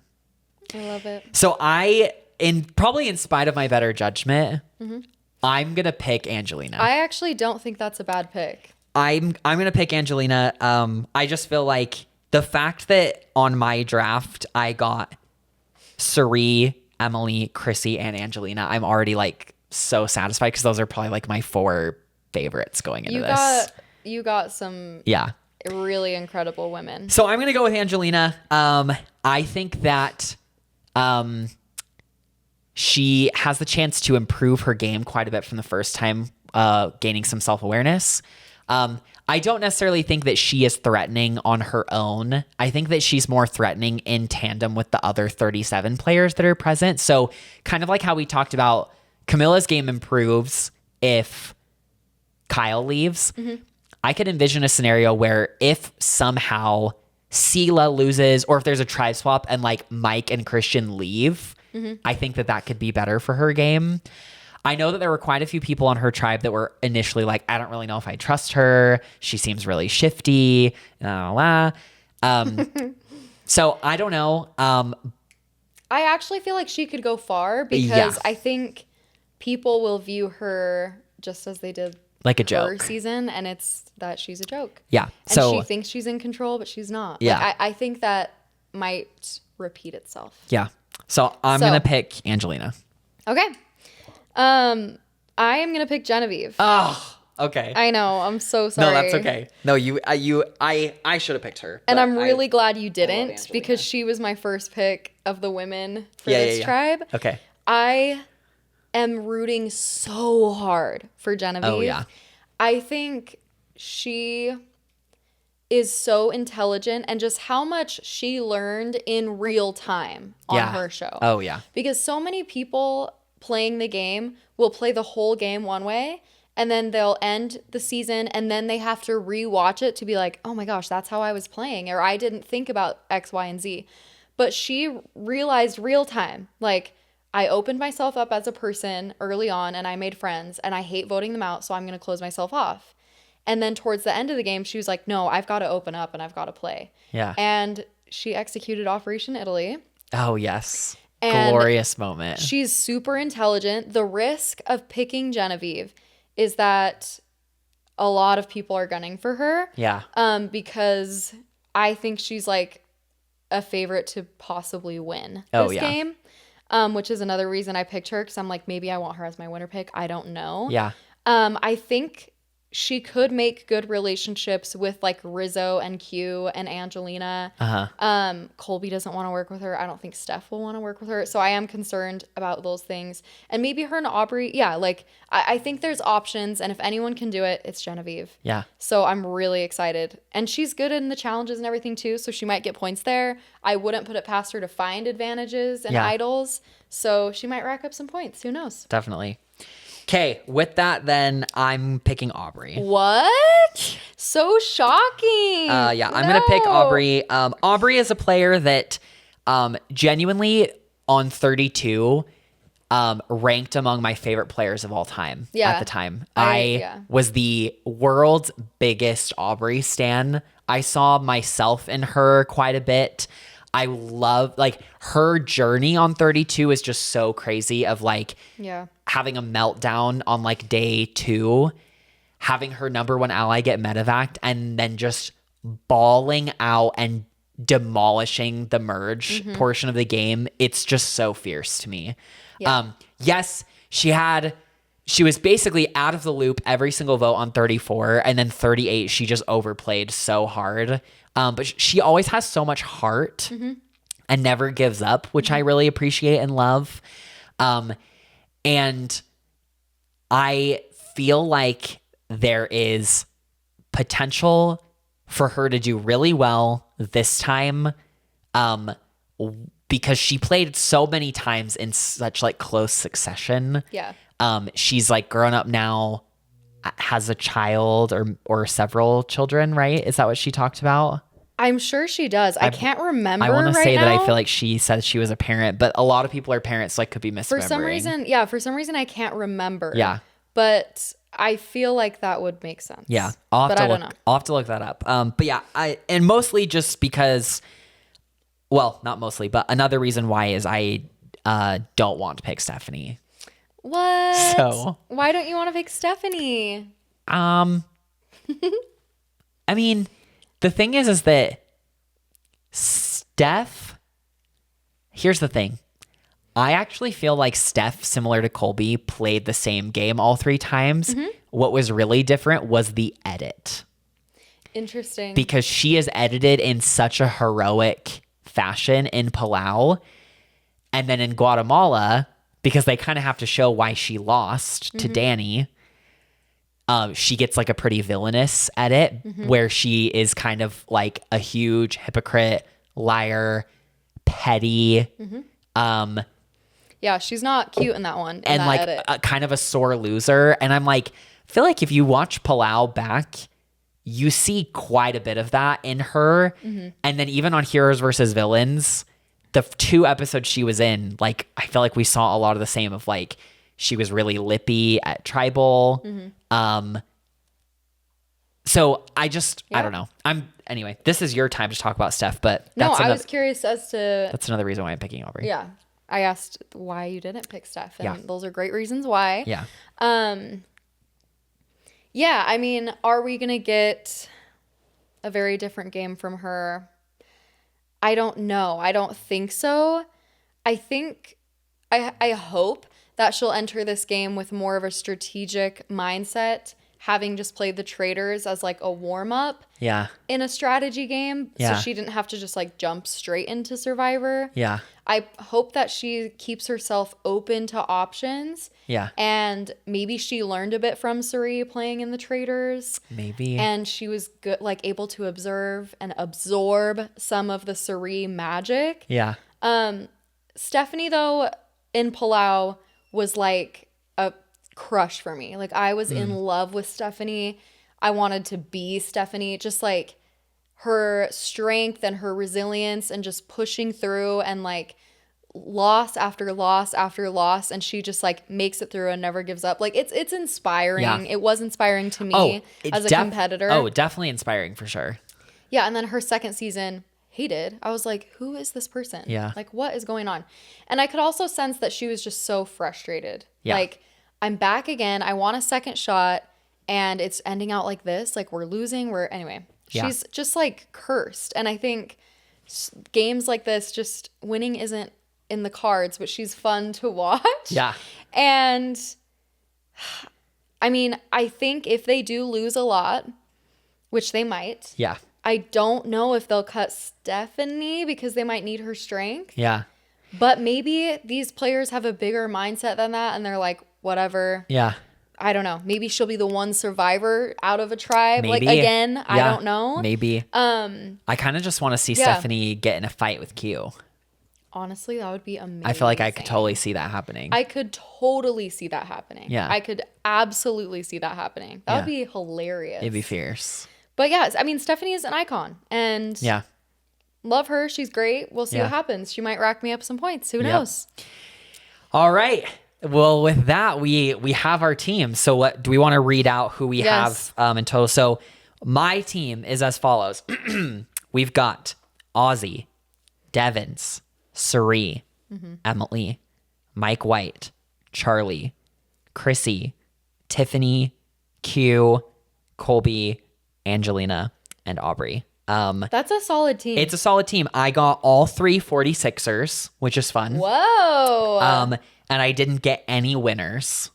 I love it. So probably in spite of my better judgment, I'm gonna pick Angelina. I actually don't think that's a bad pick. I'm gonna pick Angelina. I just feel like the fact that on my draft I got Suri, Emily, Chrissy, and Angelina, I'm already like so satisfied because those are probably like my four favorites going into this. You got some really incredible women. So I'm going to go with Angelina. I think that she has the chance to improve her game quite a bit from the first time, gaining some self-awareness. I don't necessarily think that she is threatening on her own. I think that she's more threatening in tandem with the other 37 players that are present. So kind of like how we talked about Camilla's game improves if Kyle leaves. I could envision a scenario where if somehow Sela loses or if there's a tribe swap and like Mike and Christian leave, I think that could be better for her game. I know that there were quite a few people on her tribe that were initially like, I don't really know if I trust her. She seems really shifty. So I don't know. I actually feel like she could go far because I think people will view her just as they did like a her joke season, and it's that she's a joke. Yeah. And she thinks she's in control, but she's not. Yeah. Like, I think that might repeat itself. Yeah. So I'm going to pick Angelina. Okay. I am going to pick Genevieve. Oh, okay. I know. I'm so sorry. No, that's okay. No, I should have picked her. And I'm really glad you didn't because she was my first pick of the women for this tribe. Okay. I am rooting so hard for Genevieve. Oh, yeah. I think she is so intelligent, and just how much she learned in real time on her show. Oh, yeah. Because so many people playing the game will play the whole game one way, and then they'll end the season, and then they have to rewatch it to be like, oh my gosh, that's how I was playing, or I didn't think about X, Y, and Z. But she realized real time, like, I opened myself up as a person early on, and I made friends, and I hate voting them out, so I'm going to close myself off. And then towards the end of the game, she was like, no, I've got to open up and I've got to play. Yeah. And she executed Operation Italy. Oh, yes. And glorious moment. She's super intelligent. The risk of picking Genevieve is that a lot of people are gunning for her. Yeah. Because I think she's like a favorite to possibly win this game. Which is another reason I picked her, because I'm like, maybe I want her as my winner pick. I don't know. Yeah. I think she could make good relationships with like Rizzo and Q and Angelina. Colby doesn't want to work with her. I don't think Steph will want to work with her. So I am concerned about those things. And maybe her and Aubrey. Yeah, like I think there's options. And if anyone can do it, it's Genevieve. Yeah. So I'm really excited. And she's good in the challenges and everything too. So she might get points there. I wouldn't put it past her to find advantages and idols. So she might rack up some points. Who knows? Definitely. Okay, with that, then I'm picking Aubrey. What? So shocking. Yeah, I'm going to pick Aubrey. Aubrey is a player that genuinely on 32 ranked among my favorite players of all time at the time. I was the world's biggest Aubrey stan. I saw myself in her quite a bit. I love, like, her journey on 32 is just so crazy of, like, having a meltdown on, like, day 2, having her number 1 ally get medevaced, and then just bawling out and demolishing the merge portion of the game. It's just so fierce to me. Yes, she was basically out of the loop every single vote on 34, and then 38, she just overplayed so hard. But she always has so much heart and never gives up, which I really appreciate and love. And I feel like there is potential for her to do really well this time, because she played so many times in such like close succession. Yeah. She's like grown up now, has a child or several children, right? Is that what she talked about? I'm sure she does. I can't remember. I want to say now. that I feel like she said she was a parent, but a lot of people are parents, so I could be misremembering. For some reason I can't remember. Yeah. But I feel like that would make sense. Yeah. I'll have to look that up. But yeah, and mostly just because, well, not mostly, but another reason why is I don't want to pick Stephanie. What? So why don't you want to pick Stephanie? I mean, the thing is that Steph, here's the thing. I actually feel like Steph, similar to Colby, played the same game all 3 times. What was really different was the edit. Interesting. Because she is edited in such a heroic fashion in Palau. And then in Guatemala, because they kind of have to show why she lost to Danny, she gets like a pretty villainous edit where she is kind of like a huge hypocrite, liar, petty. Yeah, she's not cute in that one. And like a kind of a sore loser. And I'm like, I feel like if you watch Palau back, you see quite a bit of that in her. And then even on Heroes versus Villains, the 2 episodes she was in, like, I feel like we saw a lot of the same of like, she was really lippy at Tribal. So I don't know. Anyway, this is your time to talk about Steph, but I was curious as to. That's another reason why I'm picking Aubrey. Yeah. I asked why you didn't pick Steph, and those are great reasons why. Yeah. Yeah, I mean, are we going to get a very different game from her? I don't know. I don't think so. I think, I hope that she'll enter this game with more of a strategic mindset, having just played the Traitors as like a warm-up in a strategy game. So she didn't have to just like jump straight into Survivor. Yeah. I hope that she keeps herself open to options. Yeah. And maybe she learned a bit from Suri playing in the Traders. Maybe. And she was good, like able to observe and absorb some of the Suri magic. Yeah. Stephanie, though, in Palau was like a crush for me. Like I was in love with Stephanie. I wanted to be Stephanie. Just like her strength and her resilience and just pushing through and like loss after loss after loss, and she just like makes it through and never gives up. Like it's inspiring. Yeah. It was inspiring to me as a competitor. Oh, definitely inspiring for sure. Yeah, and then her second season, hated. I was like, who is this person? Yeah. Like, what is going on? And I could also sense that she was just so frustrated. Yeah. Like, I'm back again. I want a second shot, and it's ending out like this. Like, we're losing. Anyway. Yeah. She's just like cursed. And I think games like this, just winning isn't in the cards, but she's fun to watch. Yeah. And I mean, I think if they do lose a lot, which they might. Yeah. I don't know if they'll cut Stephanie because they might need her strength. Yeah. But maybe these players have a bigger mindset than that, and they're like, whatever. Yeah. I don't know. Maybe she'll be the one survivor out of a tribe. Maybe. Like, again, I don't know. Maybe. I kind of just want to see Stephanie get in a fight with Q. Honestly, that would be amazing. I feel like I could totally see that happening. I could totally see that happening. Yeah. I could absolutely see that happening. That would be hilarious. It'd be fierce. But yeah, I mean, Stephanie is an icon. And love her. She's great. We'll see what happens. She might rack me up some points. Who knows? All right. Well, with that, we have our team. So what do we want to read out who we have in total? So my team is as follows. We've got Ozzy, Devins, Suri, Emily, Mike White, Charlie, Chrissy, Tiffany, Q, Colby, Angelina, and Aubrey. That's a solid team. It's a solid team. I got all three 46ers, which is fun. Whoa. And I didn't get any winners.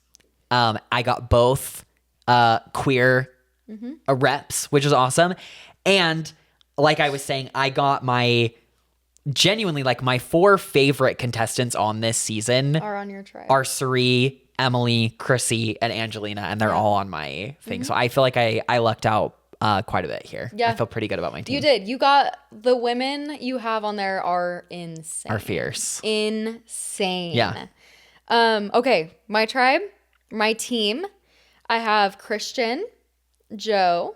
I got both queer reps, which is awesome. And like I was saying, I got my genuinely like my four favorite contestants on this season are on your tribe. Are Suri, Emily, Chrissy, and Angelina, and they're all on my thing. So I feel like I lucked out quite a bit here. Yeah. I feel pretty good about my team. You did. You got the women you have on there are insane. Are fierce. Insane. Yeah. Okay, my tribe, my team. I have Christian, Joe,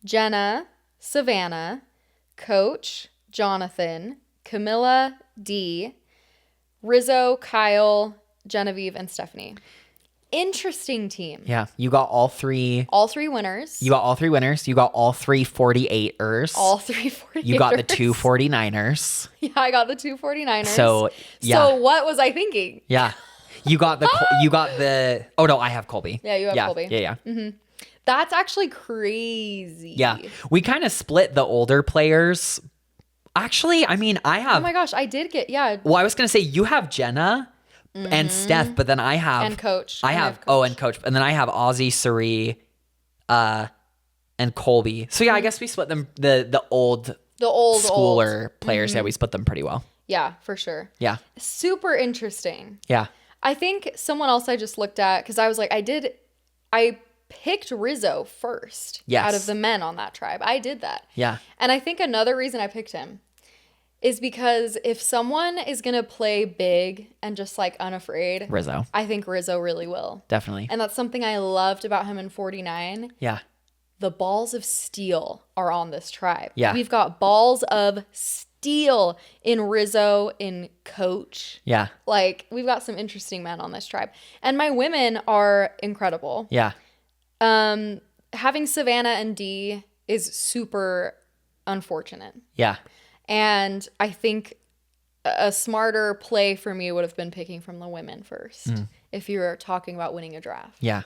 Jenna, Savannah, Coach, Jonathan, Camilla, D, Rizzo, Kyle, Genevieve, and Stephanie. Interesting team. Yeah. You got all three. All three winners. You got all three winners. You got all three 48ers. All three 48ers. You got the two 49ers. Yeah, I got the two 49ers. So, yeah. So what was I thinking? Yeah. You got the, oh no, I have Colby. Yeah, you have Colby. Yeah. That's actually crazy. Yeah. We kind of split the older players. Actually, I mean, I have. Oh my gosh, I did get, Well, I was going to say, you have Jenna and Steph, but then I have. And Coach. I have Coach. And Coach. And then I have Ozzy, Suri, and Colby. So yeah, I guess we split them, the old schooler players. Yeah, we split them pretty well. Yeah, for sure. Yeah. Super interesting. Yeah. I think someone else I just looked at, because I was like, I picked Rizzo first out of the men on that tribe. I did that. Yeah. And I think another reason I picked him is because if someone is going to play big and just like unafraid, Rizzo. I think Rizzo really will. Definitely. And that's something I loved about him in 49. Yeah. The balls of steel are on this tribe. Yeah. We've got balls of steel in Rizzo, in Coach. Yeah. Like, we've got some interesting men on this tribe. And my women are incredible. Yeah. Having Savannah and Dee is super unfortunate. Yeah. And I think a smarter play for me would have been picking from the women first if you were talking about winning a draft. Yeah.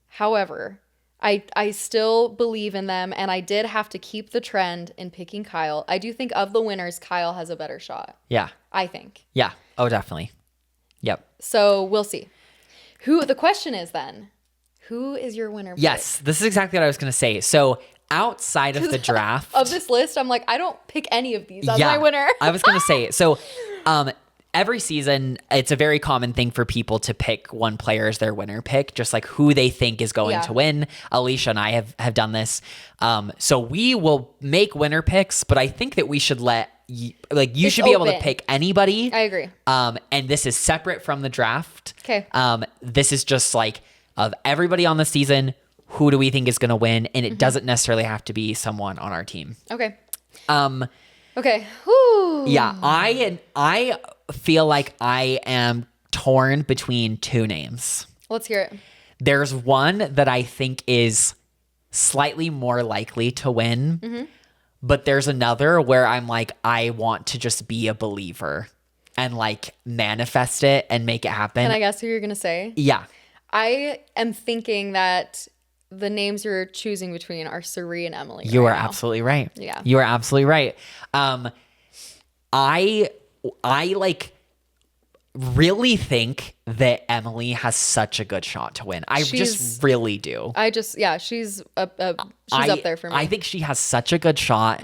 However, I still believe in them, and I did have to keep the trend in picking Kyle. I do think of the winners, Kyle has a better shot. Yeah. I think. Yeah. Oh, definitely. Yep. So we'll see. The question is then, who is your winner pick? Yes, this is exactly what I was going to say. So outside of the draft of this list, I'm like, I don't pick any of these as my winner. I was going to say, so every season, it's a very common thing for people to pick one player as their winner pick, just like who they think is going to win. Alysha and I have done this. So we will make winner picks, but I think that we should let you should be able to pick anybody. I agree. And this is separate from the draft. Okay. This is just like of everybody on the season, who do we think is going to win? And it doesn't necessarily have to be someone on our team. Okay. Okay. Whew. Yeah, I feel like I am torn between two names. Let's hear it. There's one that I think is slightly more likely to win, but there's another where I'm like, I want to just be a believer and like manifest it and make it happen. Can I guess who you're going to say? Yeah. I am thinking that the names you're choosing between are Suri and Emily. You are absolutely right. Yeah. You are absolutely right. I like really think that Emily has such a good shot to win. I just really do. She's up there for me. I think she has such a good shot.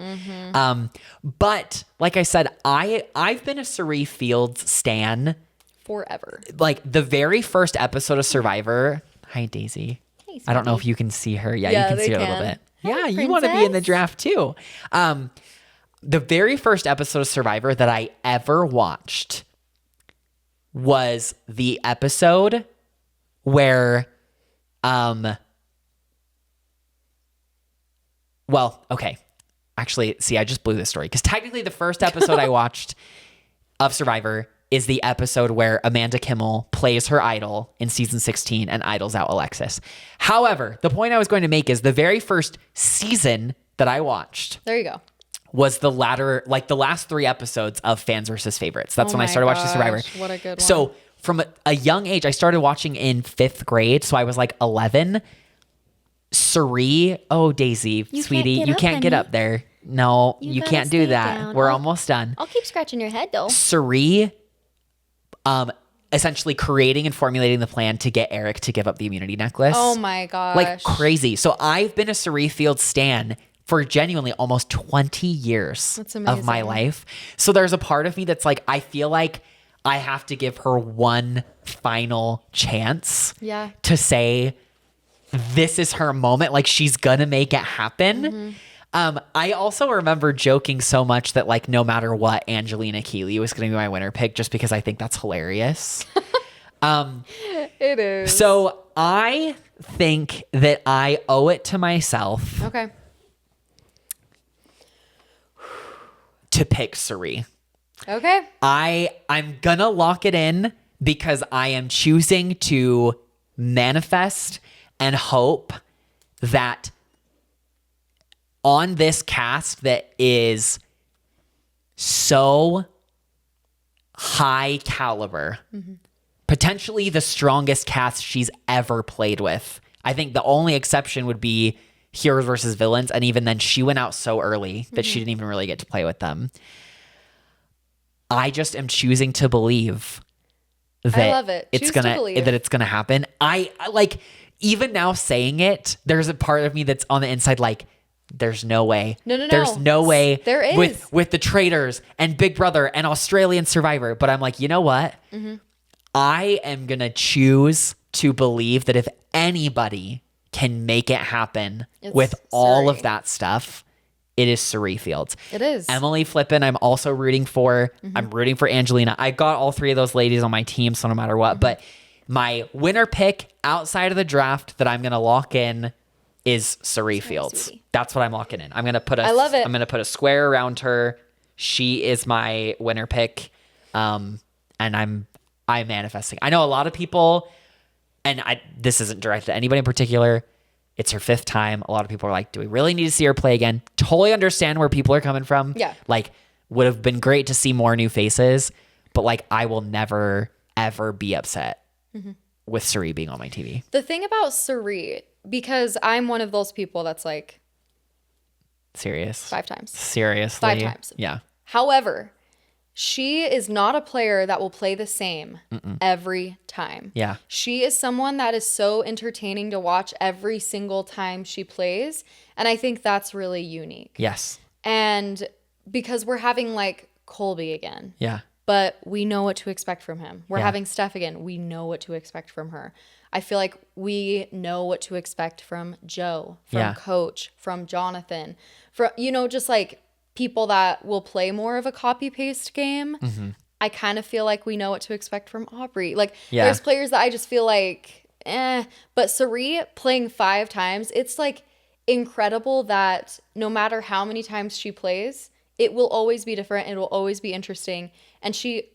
But like I said, I've been a Suri Fields stan forever. Like the very first episode of Survivor. Hi, Daisy. Hey, I don't know if you can see her. Yeah, you can see her a little bit. Hi, you want to be in the draft too. The very first episode of Survivor that I ever watched was the episode where, okay. Actually, see, I just blew this story because technically the first episode I watched of Survivor is the episode where Amanda Kimmel plays her idol in season 16 and idles out Alexis. However, the point I was going to make is the very first season that I watched. There you go. Was the last 3 episodes of Fans versus Favorites. That's when I started watching Survivor. What a good one. So from a young age, I started watching in 5th grade. So I was like 11. Suri, Daisy, sweetie, you can't get up there. No, you can't do that. Down. We're almost done. I'll keep scratching your head though. Suri, essentially creating and formulating the plan to get Eric to give up the immunity necklace. Oh my gosh. Like crazy. So I've been a Suri Fields stan for genuinely almost 20 years of my life. So there's a part of me that's like, I feel like I have to give her one final chance to say, this is her moment. Like she's gonna make it happen. I also remember joking so much that like, no matter what, Angelina Keeley was going to be my winner pick just because I think that's hilarious. It is. So I think that I owe it to myself. Okay. To pick Suri. Okay. I'm gonna lock it in because I am choosing to manifest and hope that on this cast that is so high caliber, potentially the strongest cast she's ever played with. I think the only exception would be Heroes versus Villains, and even then she went out so early that she didn't even really get to play with them. I just am choosing to believe that I love it. it's gonna happen. I like, even now saying it, there's a part of me that's on the inside like, there's no way. No. There's no way. There is. With the Traitors and Big Brother and Australian Survivor. But I'm like, you know what? I am going to choose to believe that if anybody can make it happen with all of that stuff, it is Suri Fields. It is. Emily Flippin, I'm also rooting for. I'm rooting for Angelina. I got all 3 of those ladies on my team, so no matter what. But my winner pick outside of the draft that I'm going to lock in is Suri Fields. Sweetie. That's what I'm locking in. I'm going to put I love it. I'm going to put a square around her. She is my winner pick. And I'm manifesting. I know a lot of people, and this isn't directed at anybody in particular. It's her 5th time. A lot of people are like, do we really need to see her play again? Totally understand where people are coming from. Yeah. Like, would have been great to see more new faces, but like, I will never, ever be upset with Suri being on my TV. The thing about Suri, because I'm one of those people that's like... Serious? 5 times. Seriously? 5 times. Yeah. However, she is not a player that will play the same every time. Yeah. She is someone that is so entertaining to watch every single time she plays. And I think that's really unique. Yes. And because we're having like Colby again. Yeah. But we know what to expect from him. We're Yeah. having Steph again. We know what to expect from her. I feel like we know what to expect from Joe, from Coach, from Jonathan, from, just like people that will play more of a copy-paste game. I kind of feel like we know what to expect from Aubrey. Like, there's players that I just feel like, But Sari playing 5 times, it's like incredible that no matter how many times she plays, it will always be different. It will always be interesting. And she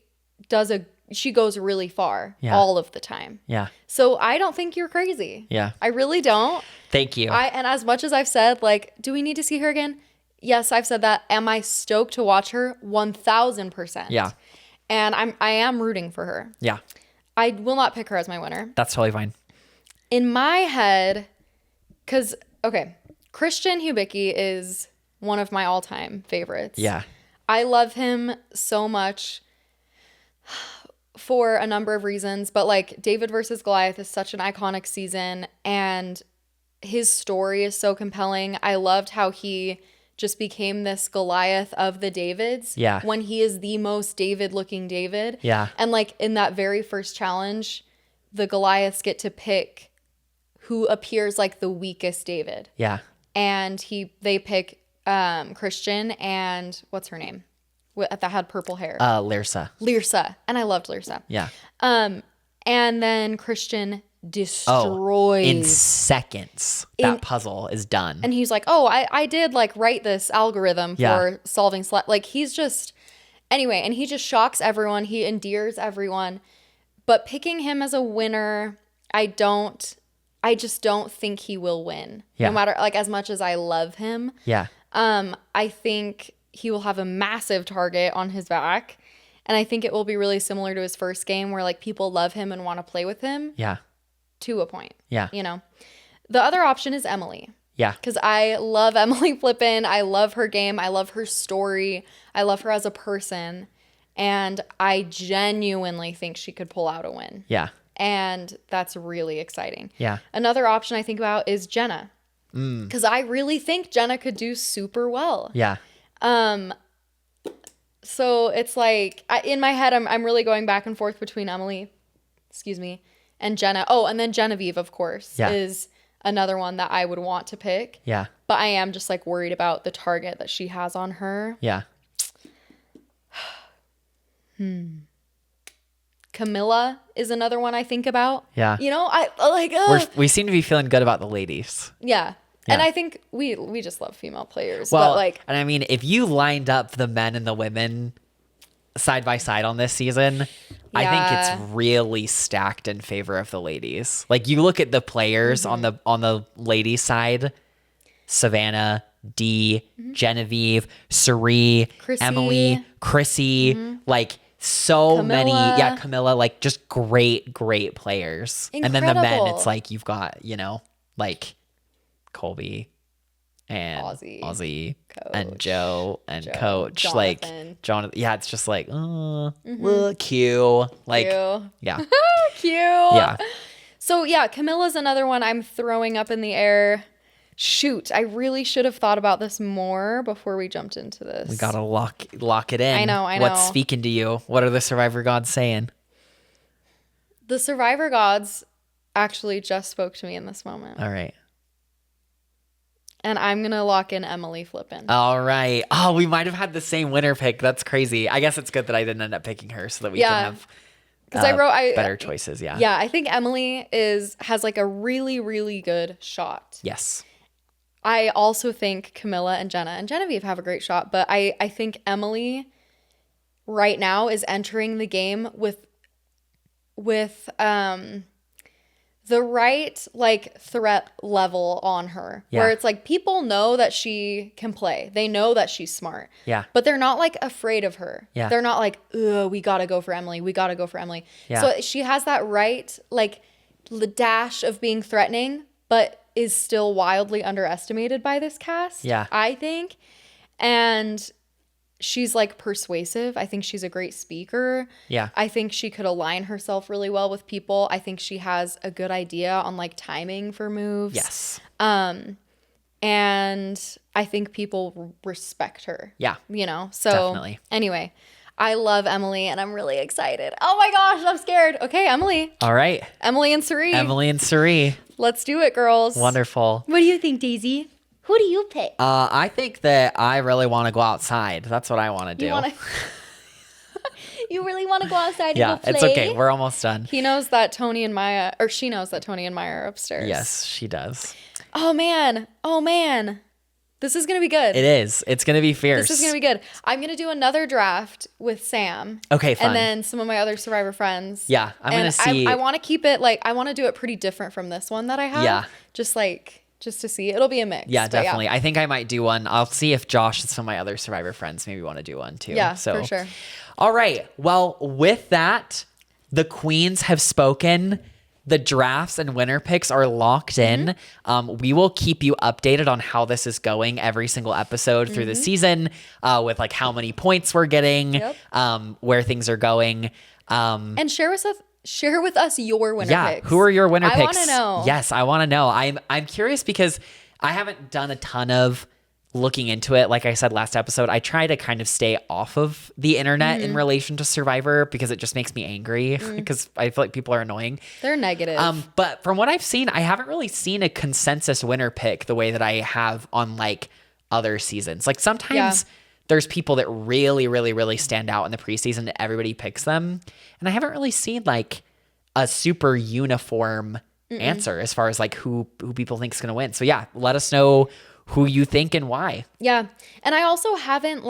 goes really far all of the time. Yeah. So I don't think you're crazy. Yeah. I really don't. Thank you. And as much as I've said, like, do we need to see her again? Yes, I've said that. Am I stoked to watch her? 1000%. Yeah. And I am rooting for her. Yeah. I will not pick her as my winner. That's totally fine. In my head, because, okay, Christian Hubicki is one of my all-time favorites. Yeah. I love him so much for a number of reasons, but like David versus Goliath is such an iconic season and his story is so compelling. I loved how he just became this Goliath of the Davids. Yeah. When he is the most David looking David. Yeah. And like in that very first challenge, the Goliaths get to pick who appears like the weakest David. Yeah. And they pick Christian and what's her name? That had purple hair. Lyrsa. And I loved Lyrsa. Yeah. And then Christian destroys. In seconds, that puzzle is done. And he's like, I did like write this algorithm for solving like he's just anyway, and he just shocks everyone. He endears everyone. But picking him as a winner, I just don't think he will win. Yeah. No matter like as much as I love him. Yeah. I think he will have a massive target on his back. And I think it will be really similar to his first game where like people love him and want to play with him. Yeah. To a point. Yeah. The other option is Emily. Yeah. Because I love Emily Flippin. I love her game. I love her story. I love her as a person. And I genuinely think she could pull out a win. Yeah. And that's really exciting. Yeah. Another option I think about is Jenna. Because I really think Jenna could do super well. Yeah. So it's like, in my head, I'm really going back and forth between Emily, and Jenna. Oh, and then Genevieve, of course, is another one that I would want to pick. Yeah. But I am just like worried about the target that she has on her. Yeah. Camilla is another one I think about. Yeah. I like. We seem to be feeling good about the ladies. Yeah. And I think we just love female players. Well, but like, and I mean, if you lined up the men and the women side by side on this season, I think it's really stacked in favor of the ladies. Like you look at the players on the ladies side, Savannah, Dee, Genevieve, Sari, Chrissy. Emily, Chrissy, like so Camilla. many. Yeah, Camilla, like just great players. Incredible. And then the men, it's like you've got, like Colby and Ozzy and Joe and Coach, Jonathan. like Jonathan. Yeah, it's just like, look, cute. Like, yeah. Cute. Yeah. So yeah, Camilla's another one I'm throwing up in the air. Shoot, I really should have thought about this more before we jumped into this. We gotta lock it in. I know. What's speaking to you? What are the Survivor gods saying? The Survivor gods actually just spoke to me in this moment. All right. And I'm going to lock in Emily Flippin. All right. Oh, we might have had the same winner pick. That's crazy. I guess it's good that I didn't end up picking her so that we can have because I wrote better choices. Yeah. Yeah, I think Emily has like a really, really good shot. Yes. I also think Camilla and Jenna and Genevieve have a great shot, but I think Emily right now is entering the game with the right like threat level on her, where it's like people know that she can play. They know that she's smart. Yeah. But they're not like afraid of her. Yeah. They're not like, ugh, we got to go for Emily. We got to go for Emily. Yeah. So she has that right, like the dash of being threatening, but is still wildly underestimated by this cast. Yeah. I think. And she's like persuasive. I think she's a great speaker. Yeah. I think she could align herself really well with people. I think she has a good idea on like timing for moves. Yes. And I think people respect her. Yeah. So definitely. Anyway, I love Emily and I'm really excited. Oh my gosh, I'm scared. Okay, Emily. All right. Emily and Suri. Emily and Suri. Let's do it, girls. Wonderful. What do you think, Daisy? Who do you pick? I think that I really want to go outside. That's what I want to do. You really want to go outside and yeah, go play? it's okay. We're almost done. He knows that Tony and Maya, or she knows that Tony and Maya are upstairs. Yes, she does. Oh, man. This is going to be good. It is. It's going to be fierce. This is going to be good. I'm going to do another draft with Sam. Okay, fun. And then some of my other Survivor friends. Yeah, I'm going to see. I want to keep it I want to do it pretty different from this one that I have. Yeah. Just to see. It'll be a mix. Yeah, definitely. Yeah. I think I might do one. I'll see if Josh and some of my other Survivor friends maybe want to do one too. Yeah, for sure. All right. Well, with that, the queens have spoken. The drafts and winner picks are locked in. We will keep you updated on how this is going every single episode through the season, with like how many points we're getting, where things are going. And share with us your winner picks. Who are your winner picks? I want to know. Yes, I want to know. I'm curious because I haven't done a ton of looking into it. Like I said last episode, I try to kind of stay off of the internet in relation to Survivor because it just makes me angry because I feel like people are annoying. They're negative. But from what I've seen, I haven't really seen a consensus winner pick the way that I have on like other seasons. Like sometimes there's people that really, really, really stand out in the preseason that everybody picks them. And I haven't really seen like a super uniform answer as far as like who people think is going to win. So yeah, let us know who you think and why. Yeah. And I also haven't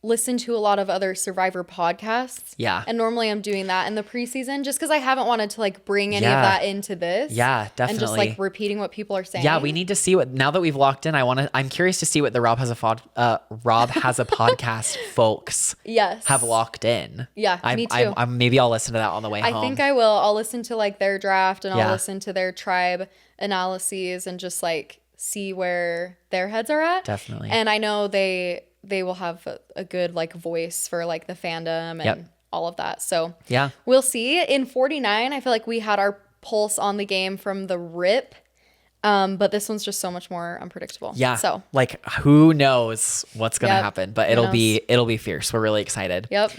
listened to a lot of other Survivor podcasts. Yeah. And normally I'm doing that in the preseason just because I haven't wanted to bring any of that into this. Yeah, definitely. And just repeating what people are saying. Yeah, we need to see now that we've locked in, I'm curious to see what the Rob has a podcast folks have locked in. Yeah, me too. Maybe I'll listen to that on the way home. I think I will. I'll listen to their draft and I'll listen to their tribe analyses and just see where their heads are at. Definitely. And I know they will have a good voice for the fandom and all of that. So yeah, we'll see. In 49, I feel like we had our pulse on the game from the rip. But this one's just so much more unpredictable. Yeah. So who knows what's gonna happen? But it'll be fierce. We're really excited. Yep.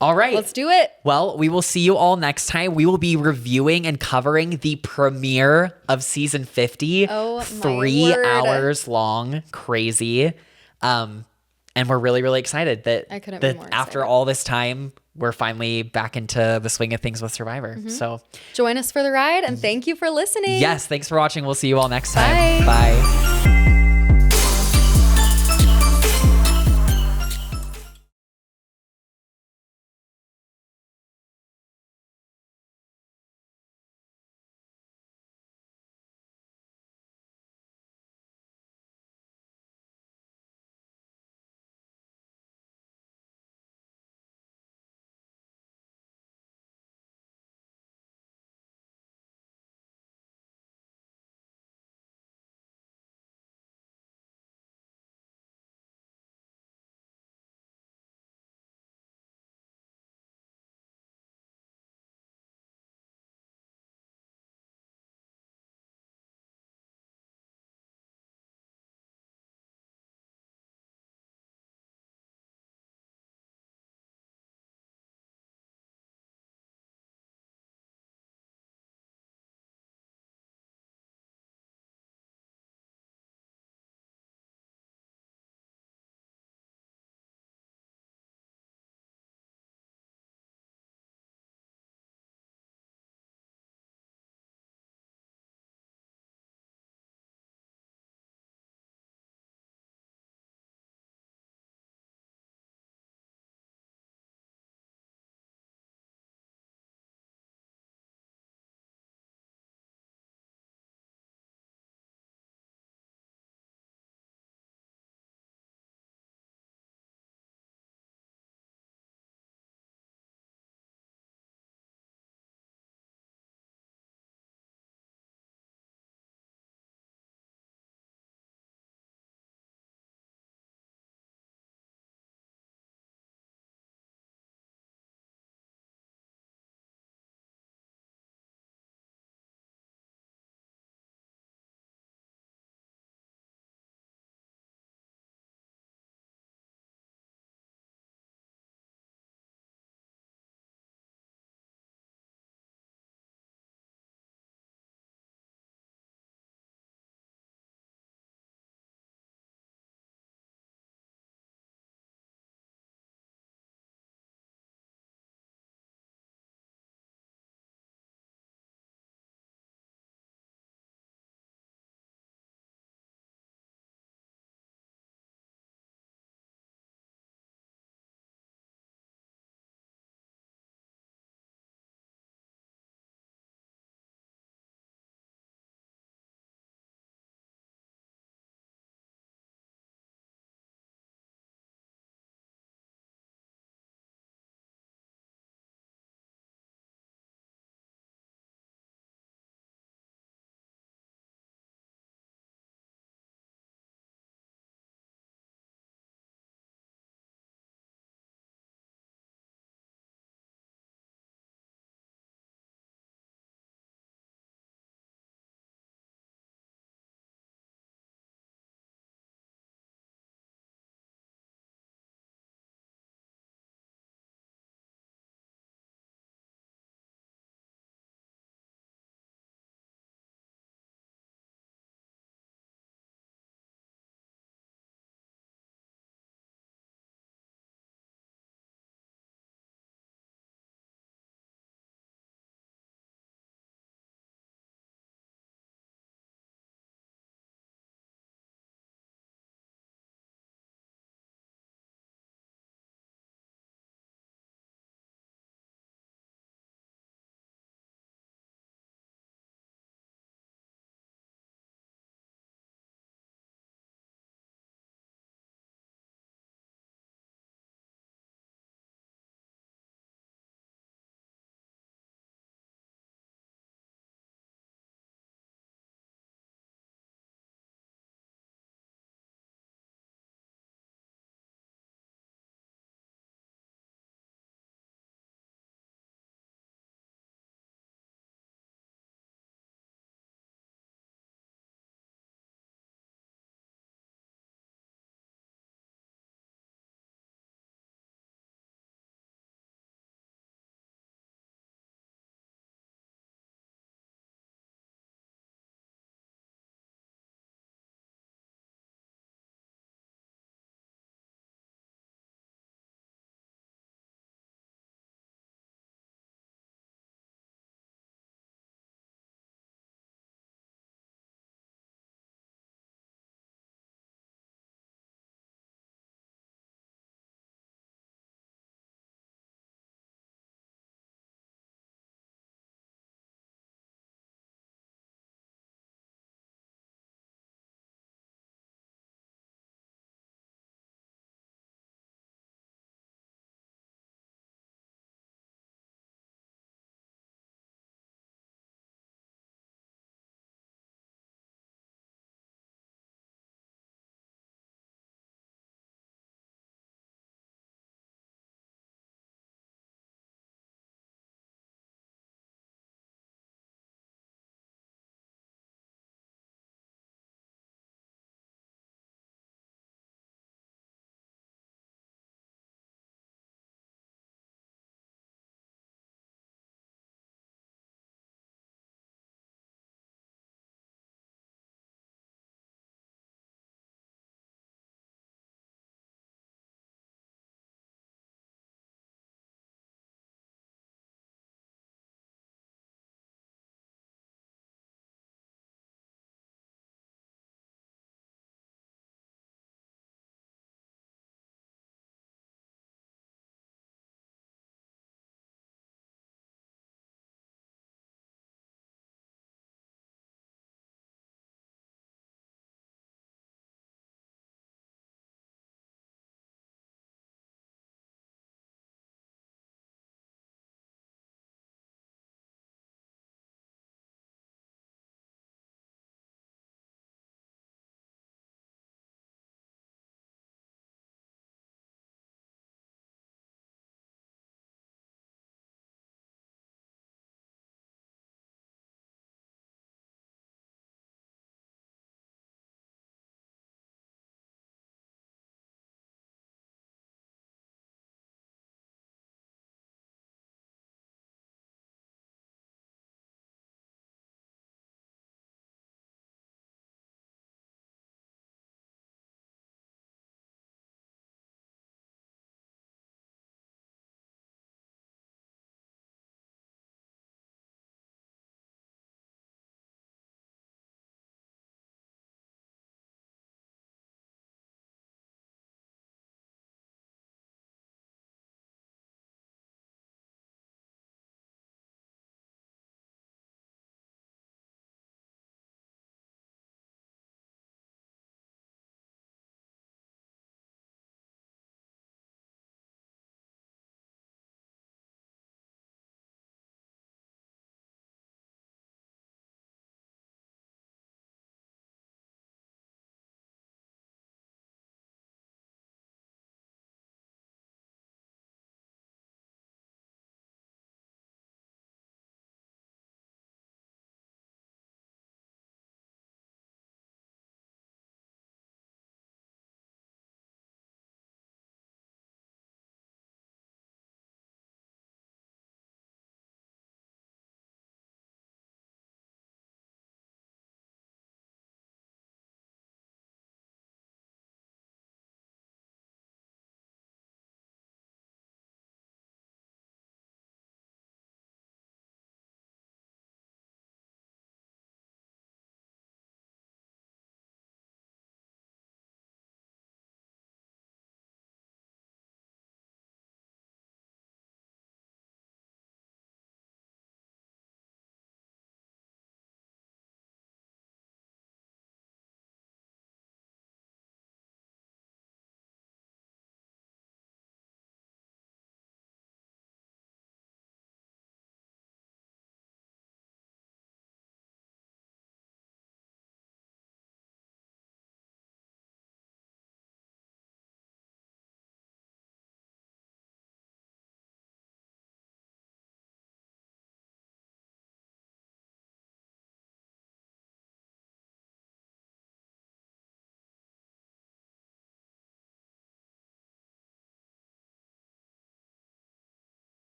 All right. Let's do it. Well, we will see you all next time. We will be reviewing and covering the premiere of season 50. Oh, 3 hours long. Crazy. And we're really, really excited that I couldn't be more after excited. all this time, we're finally back into the swing of things with Survivor. So join us for the ride and thank you for listening. yes, thanks for watching. We'll see you all next time. Bye. Bye.